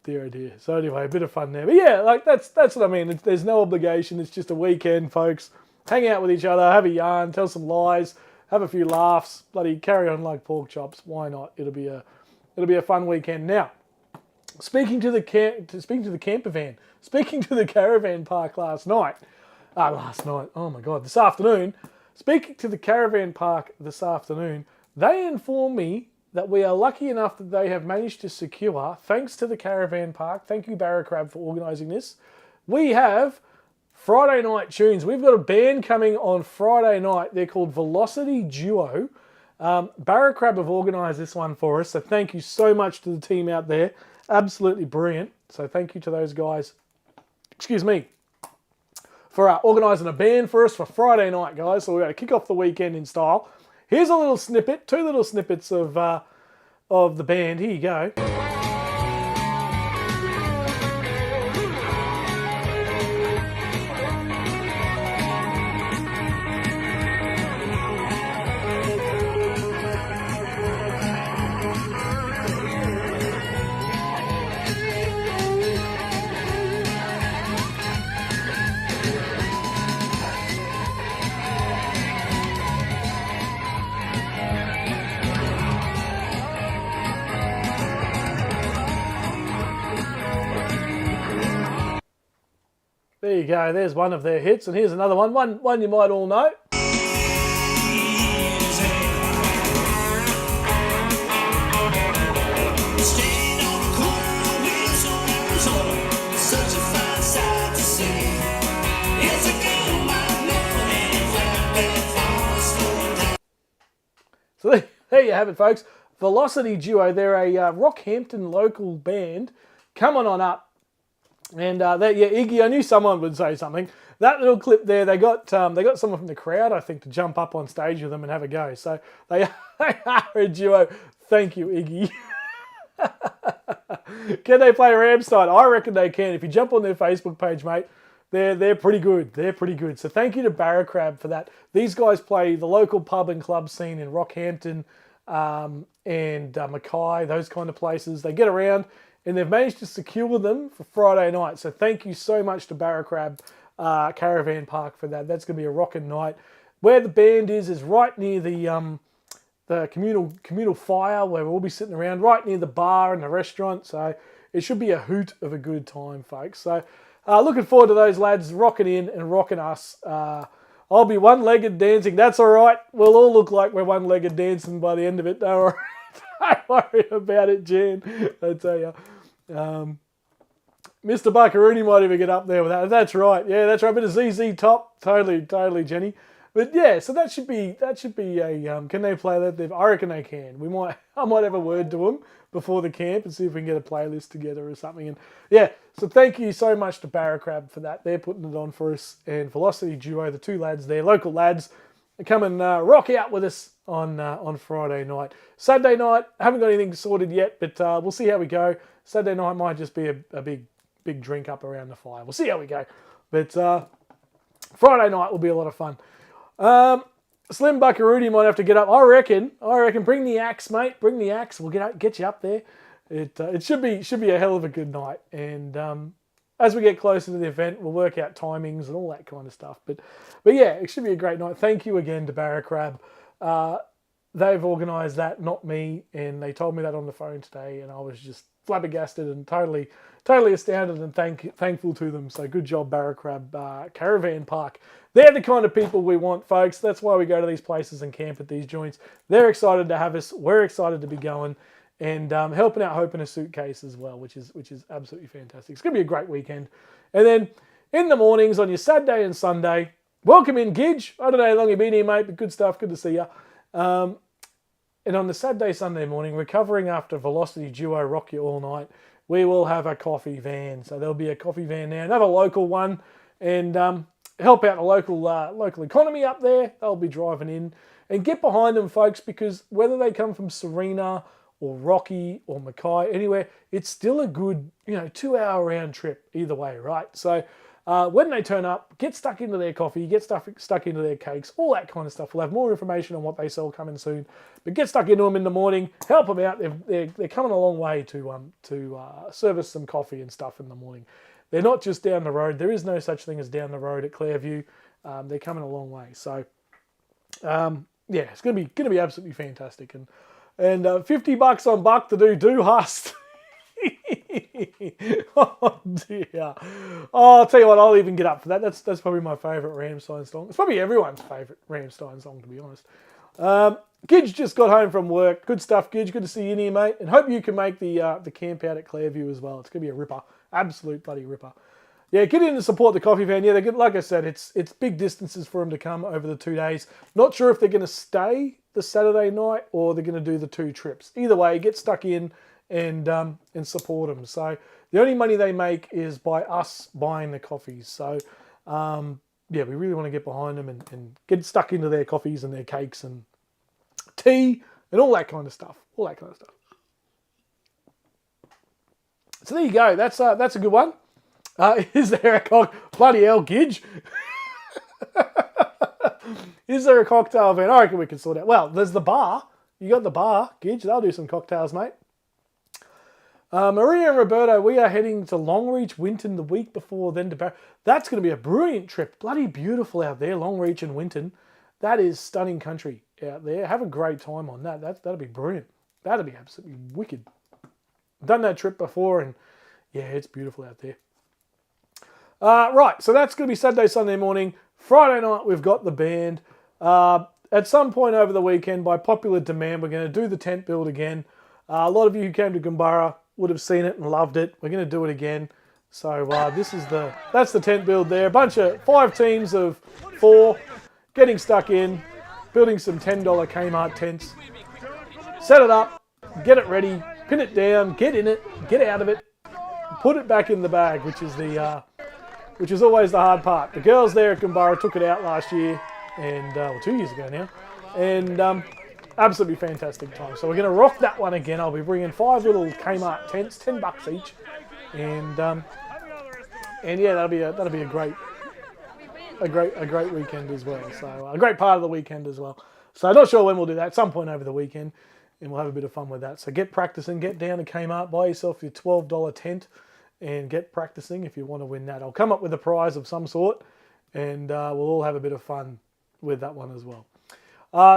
Dear oh dear. So anyway, a bit of fun there. But yeah, like that's what I mean. There's no obligation. It's just a weekend, folks. Hang out with each other, have a yarn, tell some lies, have a few laughs, bloody carry on like pork chops. Why not? It'll be a fun weekend. Now, speaking to the camper van, speaking to the caravan park this afternoon. Speaking to the caravan park this afternoon, they informed me that we are lucky enough that they have managed to secure, thanks to the caravan park, thank you Barracrab for organising this, we have Friday night tunes. We've got a band coming on Friday night. They're called Velocity Duo. Barracrab have organised this one for us, so thank you so much to the team out there. Absolutely brilliant. So thank you to those guys, for organising a band for us for Friday night, guys. So we're going to kick off the weekend in style. Here's a little snippet, two little snippets of the band. Here you go. There you go, there's one of their hits, and here's another one you might all know. So there you have it, folks. Velocity Duo, they're a Rockhampton local band coming on up. And Iggy, I knew someone would say something. That little clip there, they got someone from the crowd, I think, to jump up on stage with them and have a go. So they are a duo. Thank you, Iggy. Can they play Ramstein? I reckon they can. If you jump on their Facebook page, mate, they're pretty good. They're pretty good. So thank you to Barracrab for that. These guys play the local pub and club scene in Rockhampton and Mackay, those kind of places. They get around. And they've managed to secure them for Friday night. So thank you so much to Barracrab Caravan Park for that. That's going to be a rocking night. Where the band is right near the communal fire where we'll be sitting around, right near the bar and the restaurant. So it should be a hoot of a good time, folks. So looking forward to those lads rocking in and rocking us. I'll be one-legged dancing. That's all right. We'll all look like we're one-legged dancing by the end of it. Don't worry. Don't worry about it, Jan. I tell you. Mr. Buckaroo might even get up there with that. That's right. Yeah, that's right. A bit of ZZ Top. Totally, Jenny. But yeah, so that should be a. Can they play that? I reckon they can. I might have a word to them before the camp and see if we can get a playlist together or something. And yeah, so thank you so much to Barracrab for that. They're putting it on for us. And Velocity Duo, the two lads there, local lads, come and rock out with us on Friday night. Saturday night, haven't got anything sorted yet, but we'll see how we go. Saturday night might just be a big drink up around the fire. We'll see how we go. But Friday night will be a lot of fun. Slim Buckarooty might have to get up. I reckon. Bring the axe, mate. Bring the axe. We'll get you up there. It should be a hell of a good night. And as we get closer to the event, we'll work out timings and all that kind of stuff. But yeah, it should be a great night. Thank you again to Barracrab. They've organised that, not me, and they told me that on the phone today, and I was just flabbergasted and totally astounded and thankful to them. So good job, Barracrab Caravan Park. They're the kind of people we want, folks. That's why we go to these places and camp at these joints. They're excited to have us. We're excited to be going and helping out Hope in a Suitcase as well, which is absolutely fantastic. It's going to be a great weekend. And then in the mornings on your Saturday and Sunday, welcome in, Gidge. I don't know how long you've been here, mate, but good stuff. Good to see you. And on the Saturday, Sunday morning, recovering after Velocity Duo Rock You All Night, we will have a coffee van. So there'll be a coffee van there, another local one, and help out the local economy up there. They'll be driving in. And get behind them, folks, because whether they come from Serena or Rocky or Mackay, anywhere, it's still a good 2-hour round trip either way, right? So when they turn up, get stuck into their coffee, get stuck into their cakes, all that kind of stuff. We'll have more information on what they sell coming soon. But get stuck into them in the morning, help them out. They're coming a long way to service some coffee and stuff in the morning. They're not just down the road. There is no such thing as down the road at Clairview. They're coming a long way. So yeah, it's going to be absolutely fantastic. And $50 on Buck to do Hust. Oh dear. Oh, I'll tell you what, I'll even get up for that. That's probably my favourite Rammstein song. It's probably everyone's favourite Rammstein song, to be honest. Gidge just got home from work. Good stuff, Gidge. Good to see you in here, mate. And hope you can make the camp out at Clairview as well. It's going to be a ripper. Absolute bloody ripper. Yeah, get in and support the coffee van. Yeah, they're good. Like I said, it's big distances for them to come over the 2 days. Not sure if they're going to stay the Saturday night or they're going to do the 2 trips. Either way, get stuck in and support them. So the only money they make is by us buying the coffees. So yeah, we really want to get behind them and get stuck into their coffees and their cakes and tea and all that kind of stuff. So there you go. That's a good one. Is there a bloody hell, Gidge? Is there a cocktail van? I reckon we can sort out. Well, there's the bar. You got the bar, Gidge. They'll do some cocktails, mate. Maria and Roberto, we are heading to Longreach, Winton the week before, then to Barra. That's going to be a brilliant trip. Bloody beautiful out there, Longreach and Winton. That is stunning country out there. Have a great time on that. That'll be brilliant. That'll be absolutely wicked. Done that trip before, and yeah, it's beautiful out there. Right, so that's going to be Saturday, Sunday morning. Friday night, we've got the band. At some point over the weekend, by popular demand, we're going to do the tent build again. A lot of you who came to Gumbara would have seen it and loved it. We're going to do it again. So that's the tent build there. A bunch of 5 teams of 4 getting stuck in, building some $10 Kmart tents. Set it up, get it ready, pin it down, get in it, get out of it, put it back in the bag, which is always the hard part. The girls there at Gumbara took it out last year, and 2 years ago now, and absolutely fantastic time. So we're going to rock that one again. I'll be bringing 5 little Kmart tents, $10 each, and yeah, that'll be a great weekend as well. So a great part of the weekend as well. So I'm not sure when we'll do that. At some point over the weekend, and we'll have a bit of fun with that. So get practicing, get down to Kmart, buy yourself your $12 tent, and get practicing if you want to win that. I'll come up with a prize of some sort, and we'll all have a bit of fun with that one as well.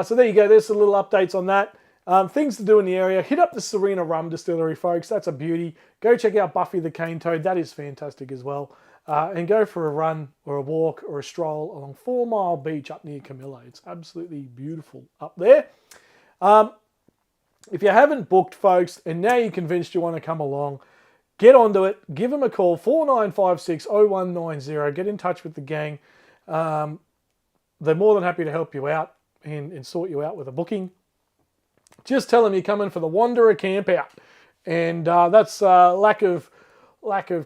So there you go. There's some little updates on that. Things to do in the area. Hit up the Serena Rum Distillery, folks. That's a beauty. Go check out Buffy the Cane Toad. That is fantastic as well. And go for a run or a walk or a stroll along 4 Mile Beach up near Camilla. It's absolutely beautiful up there. If you haven't booked, folks, and now you're convinced you want to come along, get onto it. Give them a call, 4956-0190. Get in touch with the gang. They're more than happy to help you out and sort you out with a booking. Just tell them you're coming for the Wanderer Campout. And that's lack of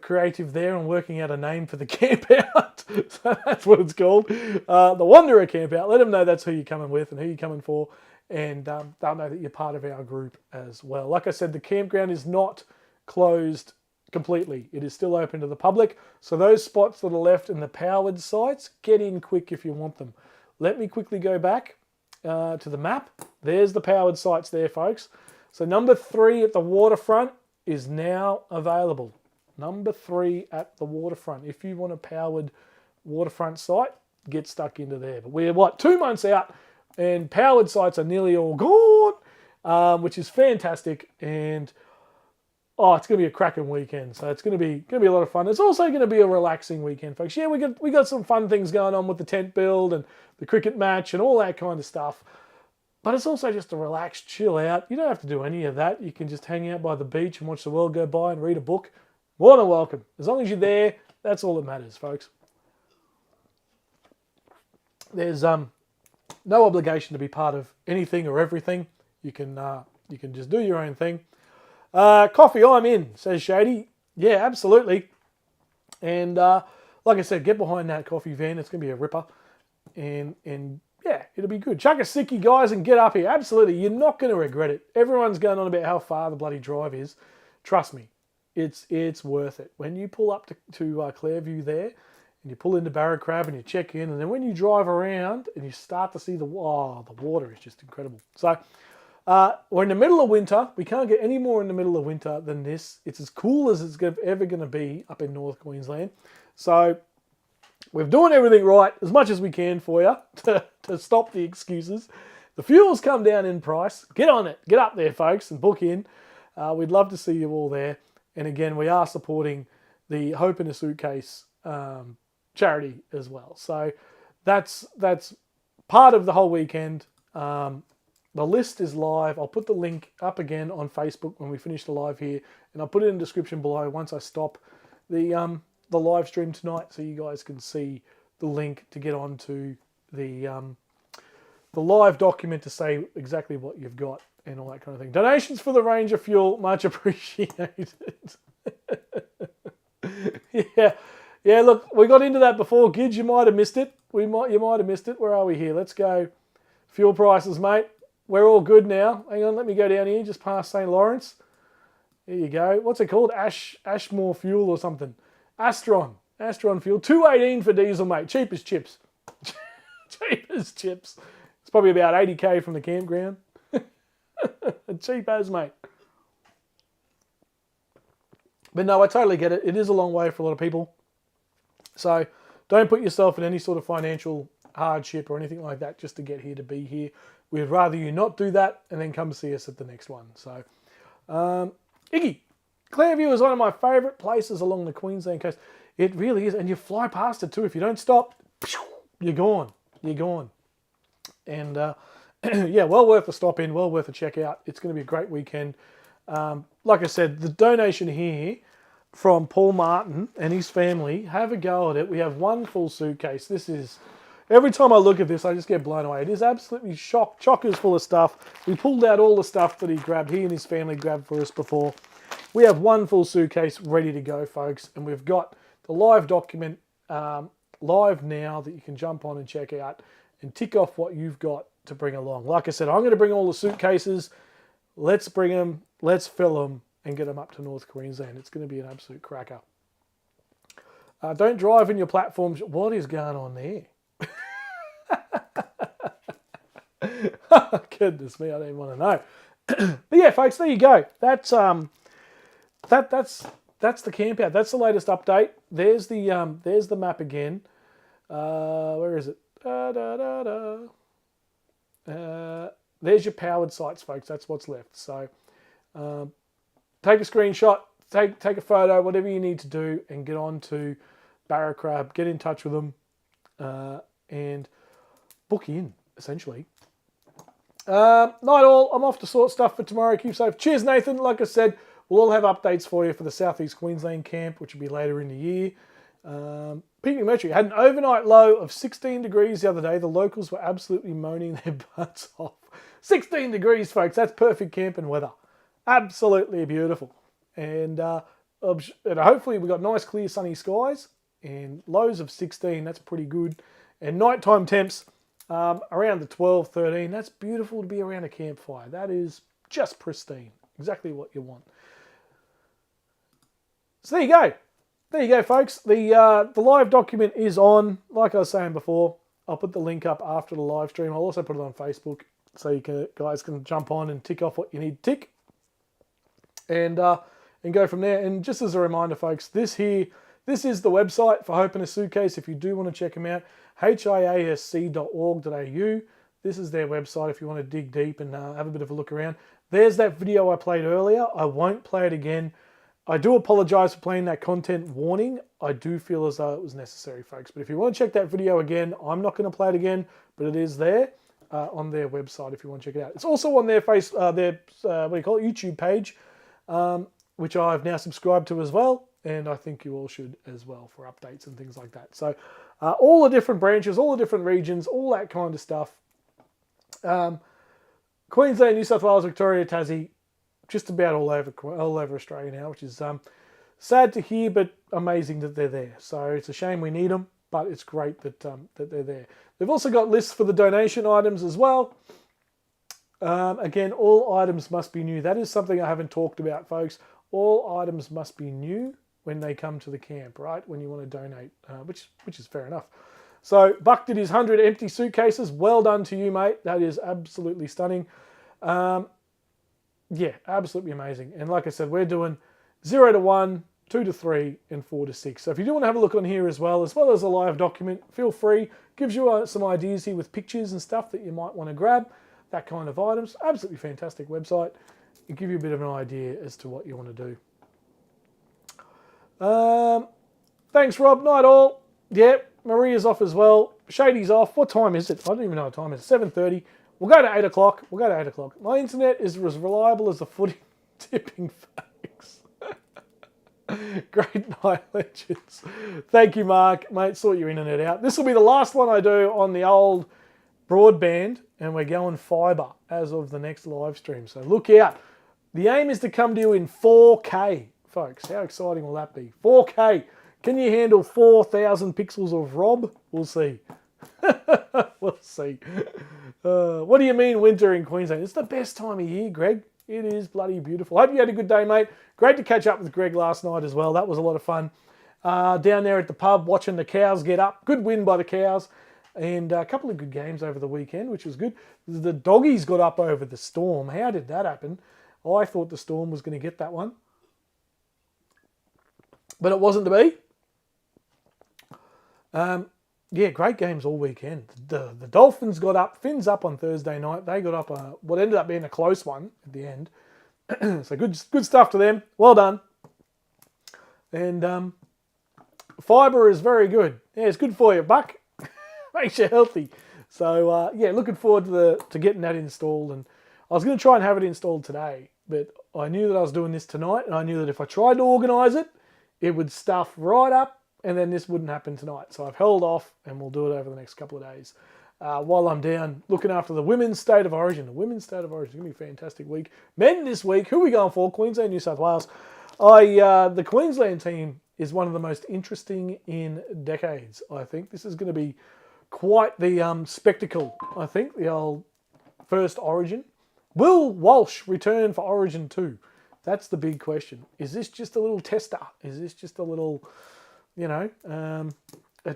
creative there and working out a name for the campout. So that's what it's called. The Wanderer Campout. Let them know that's who you're coming with and who you're coming for. And they'll know that you're part of our group as well. Like I said, the campground is not closed completely. It is still open to the public. So those spots that are left in the powered sites, get in quick if you want them. Let me quickly go back to the map. There's the powered sites there, folks. So number 3 at the waterfront is now available. Number 3 at the waterfront. If you want a powered waterfront site, get stuck into there. But we're, 2 months out, and powered sites are nearly all gone, which is fantastic. And it's going to be a cracking weekend. So it's going to be a lot of fun. It's also going to be a relaxing weekend, folks. Yeah, we got some fun things going on with the tent build and the cricket match and all that kind of stuff. But it's also just a relaxed chill out. You don't have to do any of that. You can just hang out by the beach and watch the world go by and read a book. More than welcome. As long as you're there, that's all that matters, folks. There's no obligation to be part of anything or everything. You can just do your own thing. Coffee, I'm in, says Shady. Yeah, absolutely. And like I said, get behind that coffee van. It's going to be a ripper. And yeah, it'll be good. Chuck a sickie, guys, and get up here. Absolutely. You're not going to regret it. Everyone's going on about how far the bloody drive is. Trust me, it's worth it. When you pull up to Clairview there, and you pull into Barracrab and you check in, and then when you drive around and you start to see the water is just incredible. So we're in the middle of winter. We can't get any more in the middle of winter than this. It's as cool as it's ever going to be up in North Queensland. So we're doing everything right as much as we can for you to stop the excuses. The fuel's come down in price. Get on it. Get up there, folks, and book in. We'd love to see you all there. And again, we are supporting the Hope in a Suitcase charity as well. So that's part of the whole weekend. The list is live. I'll put the link up again on Facebook when we finish the live here, and I'll put it in the description below once I stop the live stream tonight, so you guys can see the link to get onto the live document to say exactly what you've got and all that kind of thing. Donations for the Ranger fuel, much appreciated. Yeah. Look, we got into that before, Gidge. You might have missed it. You might have missed it. Where are we here? Let's go. Fuel prices, mate. We're all good now. Hang on, let me go down here, just past St. Lawrence. There you go. What's it called? Ashmore fuel or something. Astron fuel. $2.18 for diesel, mate. Cheap as chips. Cheap as chips. It's probably about 80k from the campground. Cheap as, mate. But no, I totally get it. It is a long way for a lot of people. So don't put yourself in any sort of financial hardship or anything like that just to get here to be here. We'd rather you not do that and then come see us at the next one. So, Iggy, Clairview is one of my favourite places along the Queensland coast. It really is. And you fly past it too. If you don't stop, you're gone. You're gone. And yeah, well worth a stop in, well worth a check out. It's going to be a great weekend. Like I said, the donation here from Paul Martin and his family, have a go at it. We have one full suitcase. This is, every time I look at this, I just get blown away. It is absolutely chockers full of stuff. We pulled out all the stuff that he and his family grabbed for us before. We have one full suitcase ready to go, folks, and we've got the live document live now that you can jump on and check out and tick off what you've got to bring along. Like I said, I'm going to bring all the suitcases. Let's bring them, let's fill them, and get them up to North Queensland. It's going to be an absolute cracker. Don't drive in your platforms. What is going on there? Goodness me, I don't even want to know. But yeah, folks, there you go. That's the camp out. That's the latest update. There's the map again. Where is it? There's your powered sites, folks. That's what's left. So take a screenshot, take a photo, whatever you need to do, and get on to Barracrab. Get in touch with them and book in, essentially. Night all. I'm off to sort stuff for tomorrow. Keep safe. Cheers, Nathan. Like I said, we'll all have updates for you for the South East Queensland camp, which will be later in the year. Peak Mercury had an overnight low of 16 degrees the other day. The locals were absolutely moaning their butts off. 16 degrees, folks. That's perfect camping weather. Absolutely beautiful. And hopefully we've got nice, clear, sunny skies and lows of 16. That's pretty good. And nighttime temps around the 12, 13. That's beautiful to be around a campfire. That is just pristine. Exactly what you want. So there you go. There you go, folks. The live document is on. Like I was saying before, I'll put the link up after the live stream. I'll also put it on Facebook so you guys can jump on and tick off what you need to tick. And go from there. And just as a reminder, folks, this is the website for Hope in a Suitcase. If you do want to check them out, hiasc.org.au. This is their website if you want to dig deep and have a bit of a look around. There's that video I played earlier. I won't play it again. I do apologise for playing that content warning. I do feel as though it was necessary, folks. But if you want to check that video again, I'm not going to play it again, but it is there on their website if you want to check it out. It's also on their YouTube page, which I've now subscribed to as well, and I think you all should as well for updates and things like that. So all the different branches, all the different regions, all that kind of stuff. Queensland, New South Wales, Victoria, Tassie, just about all over Australia now, which is sad to hear, but amazing that they're there. So it's a shame we need them, but it's great that they're there. They've also got lists for the donation items as well. Again, all items must be new. That is something I haven't talked about, folks. All items must be new when they come to the camp, right? When you want to donate, which is fair enough. So Buck did his 100 empty suitcases. Well done to you, mate. That is absolutely stunning. Yeah, absolutely amazing. And like I said, we're doing 0 to 1, 2 to 3, and 4 to 6. So if you do want to have a look on here as well as a live document, feel free. Gives you some ideas here with pictures and stuff that you might want to grab. That kind of items. Absolutely fantastic website. It'll give you a bit of an idea as to what you want to do. Thanks, Rob. Night all. Yeah, Maria's off as well. Shady's off. What time is it? I don't even know what time it is. 7:30. We'll go to 8 o'clock. My internet is as reliable as the footy tipping fakes. Great night, legends. Thank you, Mark. Mate, sort your internet out. This will be the last one I do on the old broadband, and we're going fibre as of the next live stream. So look out. The aim is to come to you in 4K, folks. How exciting will that be? 4K. Can you handle 4,000 pixels of Rob? We'll see. We'll see. What do you mean winter in Queensland? It's the best time of year, Greg. It is bloody beautiful. Hope you had a good day, mate. Great to catch up with Greg last night as well. That was a lot of fun. Down there at the pub watching the cows get up. Good win by the cows. And a couple of good games over the weekend, which was good. The doggies got up over the Storm. How did that happen? I thought the Storm was going to get that one. But it wasn't to be. Yeah, great games all weekend. The Dolphins got up, Finns up on Thursday night. They got up what ended up being a close one at the end. So good stuff to them. Well done. And fibre is very good. Yeah, it's good for you, Buck. Makes you healthy. So yeah, looking forward to getting that installed. And I was going to try and have it installed today, but I knew that I was doing this tonight, and I knew that if I tried to organise it, it would stuff right up, and then this wouldn't happen tonight. So I've held off, and we'll do it over the next couple of days. While I'm down looking after the Women's State of Origin. The Women's State of Origin is going to be a fantastic week. Men this week, who are we going for? Queensland, New South Wales. The Queensland team is one of the most interesting in decades, I think. This is going to be quite the spectacle, I think, the old first Origin. Will Walsh return for Origin 2? That's the big question. Is this just a little tester? Is this just a little, a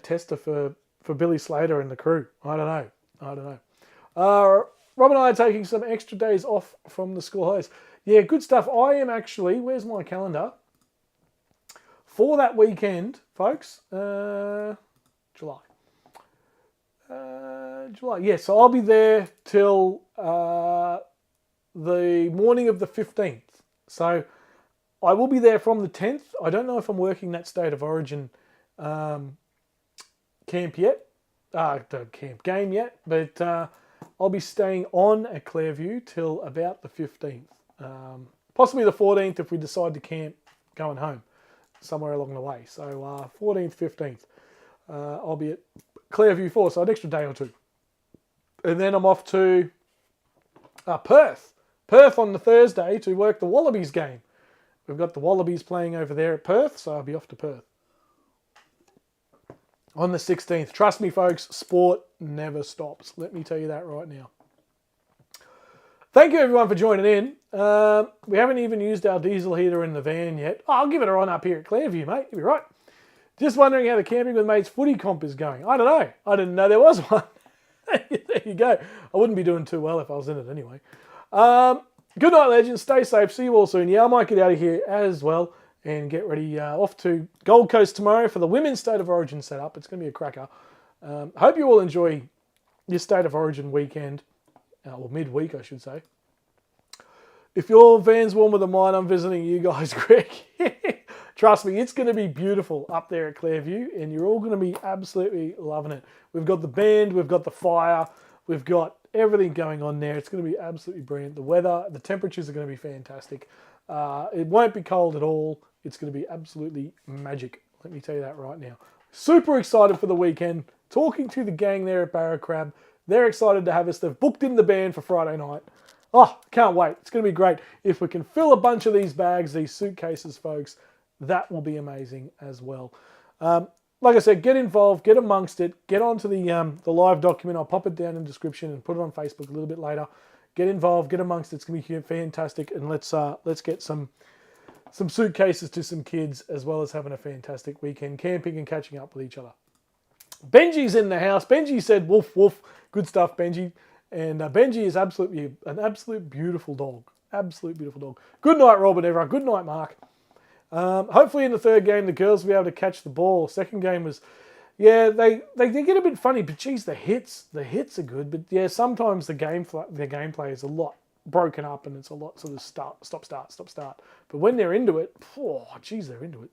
tester for Billy Slater and the crew? I don't know. Rob and I are taking some extra days off from the school holidays. Yeah, good stuff. I am actually, where's my calendar? For that weekend, folks, July. Yeah, so I'll be there till the morning of the 15th. So I will be there from the 10th. I don't know if I'm working that State of Origin camp yet, game yet, but I'll be staying on at Clairview till about the 15th. Possibly the 14th if we decide to camp going home somewhere along the way. So 14th, 15th, I'll be at Clairview for, so an extra day or two. And then I'm off to Perth on the Thursday to work the Wallabies game. We've got the Wallabies playing over there at Perth, so I'll be off to Perth on the 16th. Trust me, folks, sport never stops. Let me tell you that right now. Thank you everyone for joining in. We haven't even used our diesel heater in the van yet. Oh, I'll give it a run up here at Clairview, mate. You'll be right. Just wondering how the Camping with Mates footy comp is going. I don't know. I didn't know there was one. There you go. I wouldn't be doing too well if I was in it anyway. Good night, legends. Stay safe. See you all soon. Yeah, I might get out of here as well and get ready off to Gold Coast tomorrow for the Women's State of Origin setup. It's going to be a cracker. Hope you all enjoy your State of Origin weekend, or midweek, I should say. If your van's warmer than mine, I'm visiting you guys, Greg. Trust me, it's going to be beautiful up there at Clairview, and you're all going to be absolutely loving it. We've got the band, we've got the fire, we've got everything going on there. It's going to be absolutely brilliant. The weather, the temperatures are going to be fantastic. It won't be cold at all. It's going to be absolutely magic. Let me tell you that right now. Super excited for the weekend. Talking to the gang there at Barracrab. They're excited to have us. They've booked in the band for Friday night. Oh, can't wait. It's going to be great. If we can fill a bunch of these bags, these suitcases, folks, that will be amazing as well. Like I said, get involved, get amongst it, get onto the live document. I'll pop it down in the description and put it on Facebook a little bit later. Get involved, get amongst it. It's going to be fantastic, and let's get some suitcases to some kids, as well as having a fantastic weekend camping and catching up with each other. Benji's in the house. Benji said, "Woof woof." Good stuff, Benji. And Benji is absolutely an absolute beautiful dog. Absolute beautiful dog. Good night, Robert. Everyone. Good night, Mark. Hopefully in the third game, the girls will be able to catch the ball. Second game was, yeah, they get a bit funny, but geez, the hits are good. But yeah, sometimes the gameplay is a lot broken up and it's a lot sort of stop, start. But when they're into it, oh, geez, they're into it.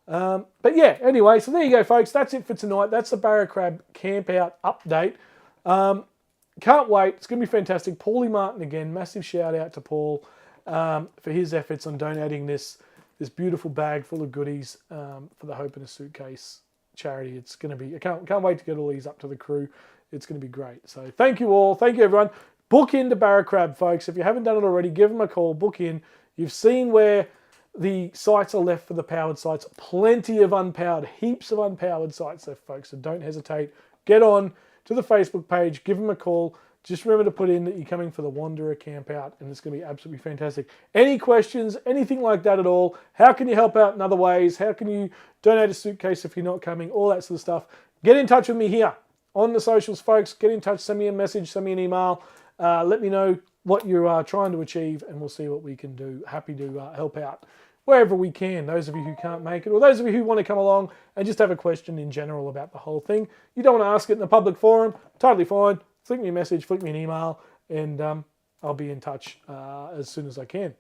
But yeah, anyway, so there you go, folks. That's it for tonight. That's the Barracrab Campout update. Can't wait. It's going to be fantastic. Paulie Martin again. Massive shout out to Paul for his efforts on donating this beautiful bag full of goodies for the Hope in a Suitcase charity. It's going to be, I can't wait to get all these up to the crew. It's going to be great. So thank you all. Thank you, everyone. Book into Barracrab, folks. If you haven't done it already, give them a call. Book in. You've seen where the sites are left for the powered sites. Plenty of unpowered, heaps of unpowered sites left, folks. So don't hesitate. Get on to the Facebook page. Give them a call. Just remember to put in that you're coming for the Wanderer Campout, and it's going to be absolutely fantastic. Any questions, anything like that at all? How can you help out in other ways? How can you donate a suitcase if you're not coming? All that sort of stuff. Get in touch with me here on the socials, folks. Get in touch. Send me a message. Send me an email. Let me know what you are trying to achieve, and we'll see what we can do. Happy to help out wherever we can. Those of you who can't make it, or those of you who want to come along and just have a question in general about the whole thing. You don't want to ask it in a public forum. Totally fine. Flick me a message, flick me an email, and I'll be in touch as soon as I can.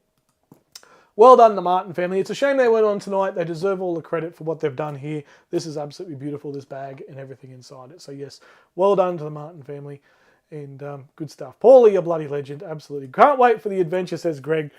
Well done, the Martin family. It's a shame they went on tonight. They deserve all the credit for what they've done here. This is absolutely beautiful, this bag and everything inside it. So yes, well done to the Martin family, and good stuff. Paulie, a bloody legend, absolutely. Can't wait for the adventure, says Greg.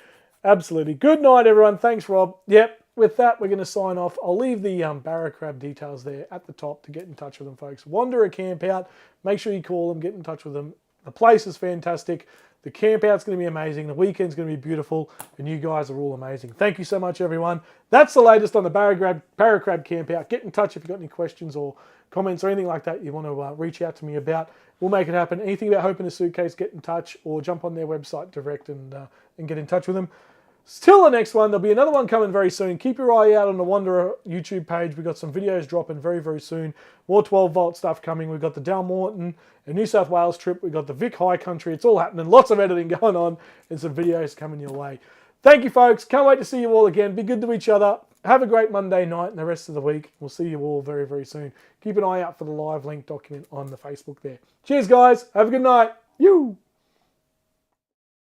Absolutely. Good night, everyone. Thanks, Rob. Yep. With that, we're going to sign off. I'll leave the Barracrab details there at the top to get in touch with them, folks. Wanderer Campout. Make sure you call them, get in touch with them. The place is fantastic. The campout's going to be amazing. The weekend's going to be beautiful. And you guys are all amazing. Thank you so much, everyone. That's the latest on the Barracrab Campout. Get in touch if you've got any questions or comments or anything like that you want to reach out to me about. We'll make it happen. Anything about Hope in a Suitcase, get in touch or jump on their website direct and get in touch with them. Till the next one, there'll be another one coming very soon. Keep your eye out on the Wanderer YouTube page. We've got some videos dropping very, very soon. More 12-volt stuff coming. We've got the Dalmartin and New South Wales trip. We've got the Vic High Country. It's all happening. Lots of editing going on and some videos coming your way. Thank you, folks. Can't wait to see you all again. Be good to each other. Have a great Monday night and the rest of the week. We'll see you all very, very soon. Keep an eye out for the live link document on the Facebook there. Cheers, guys. Have a good night. You.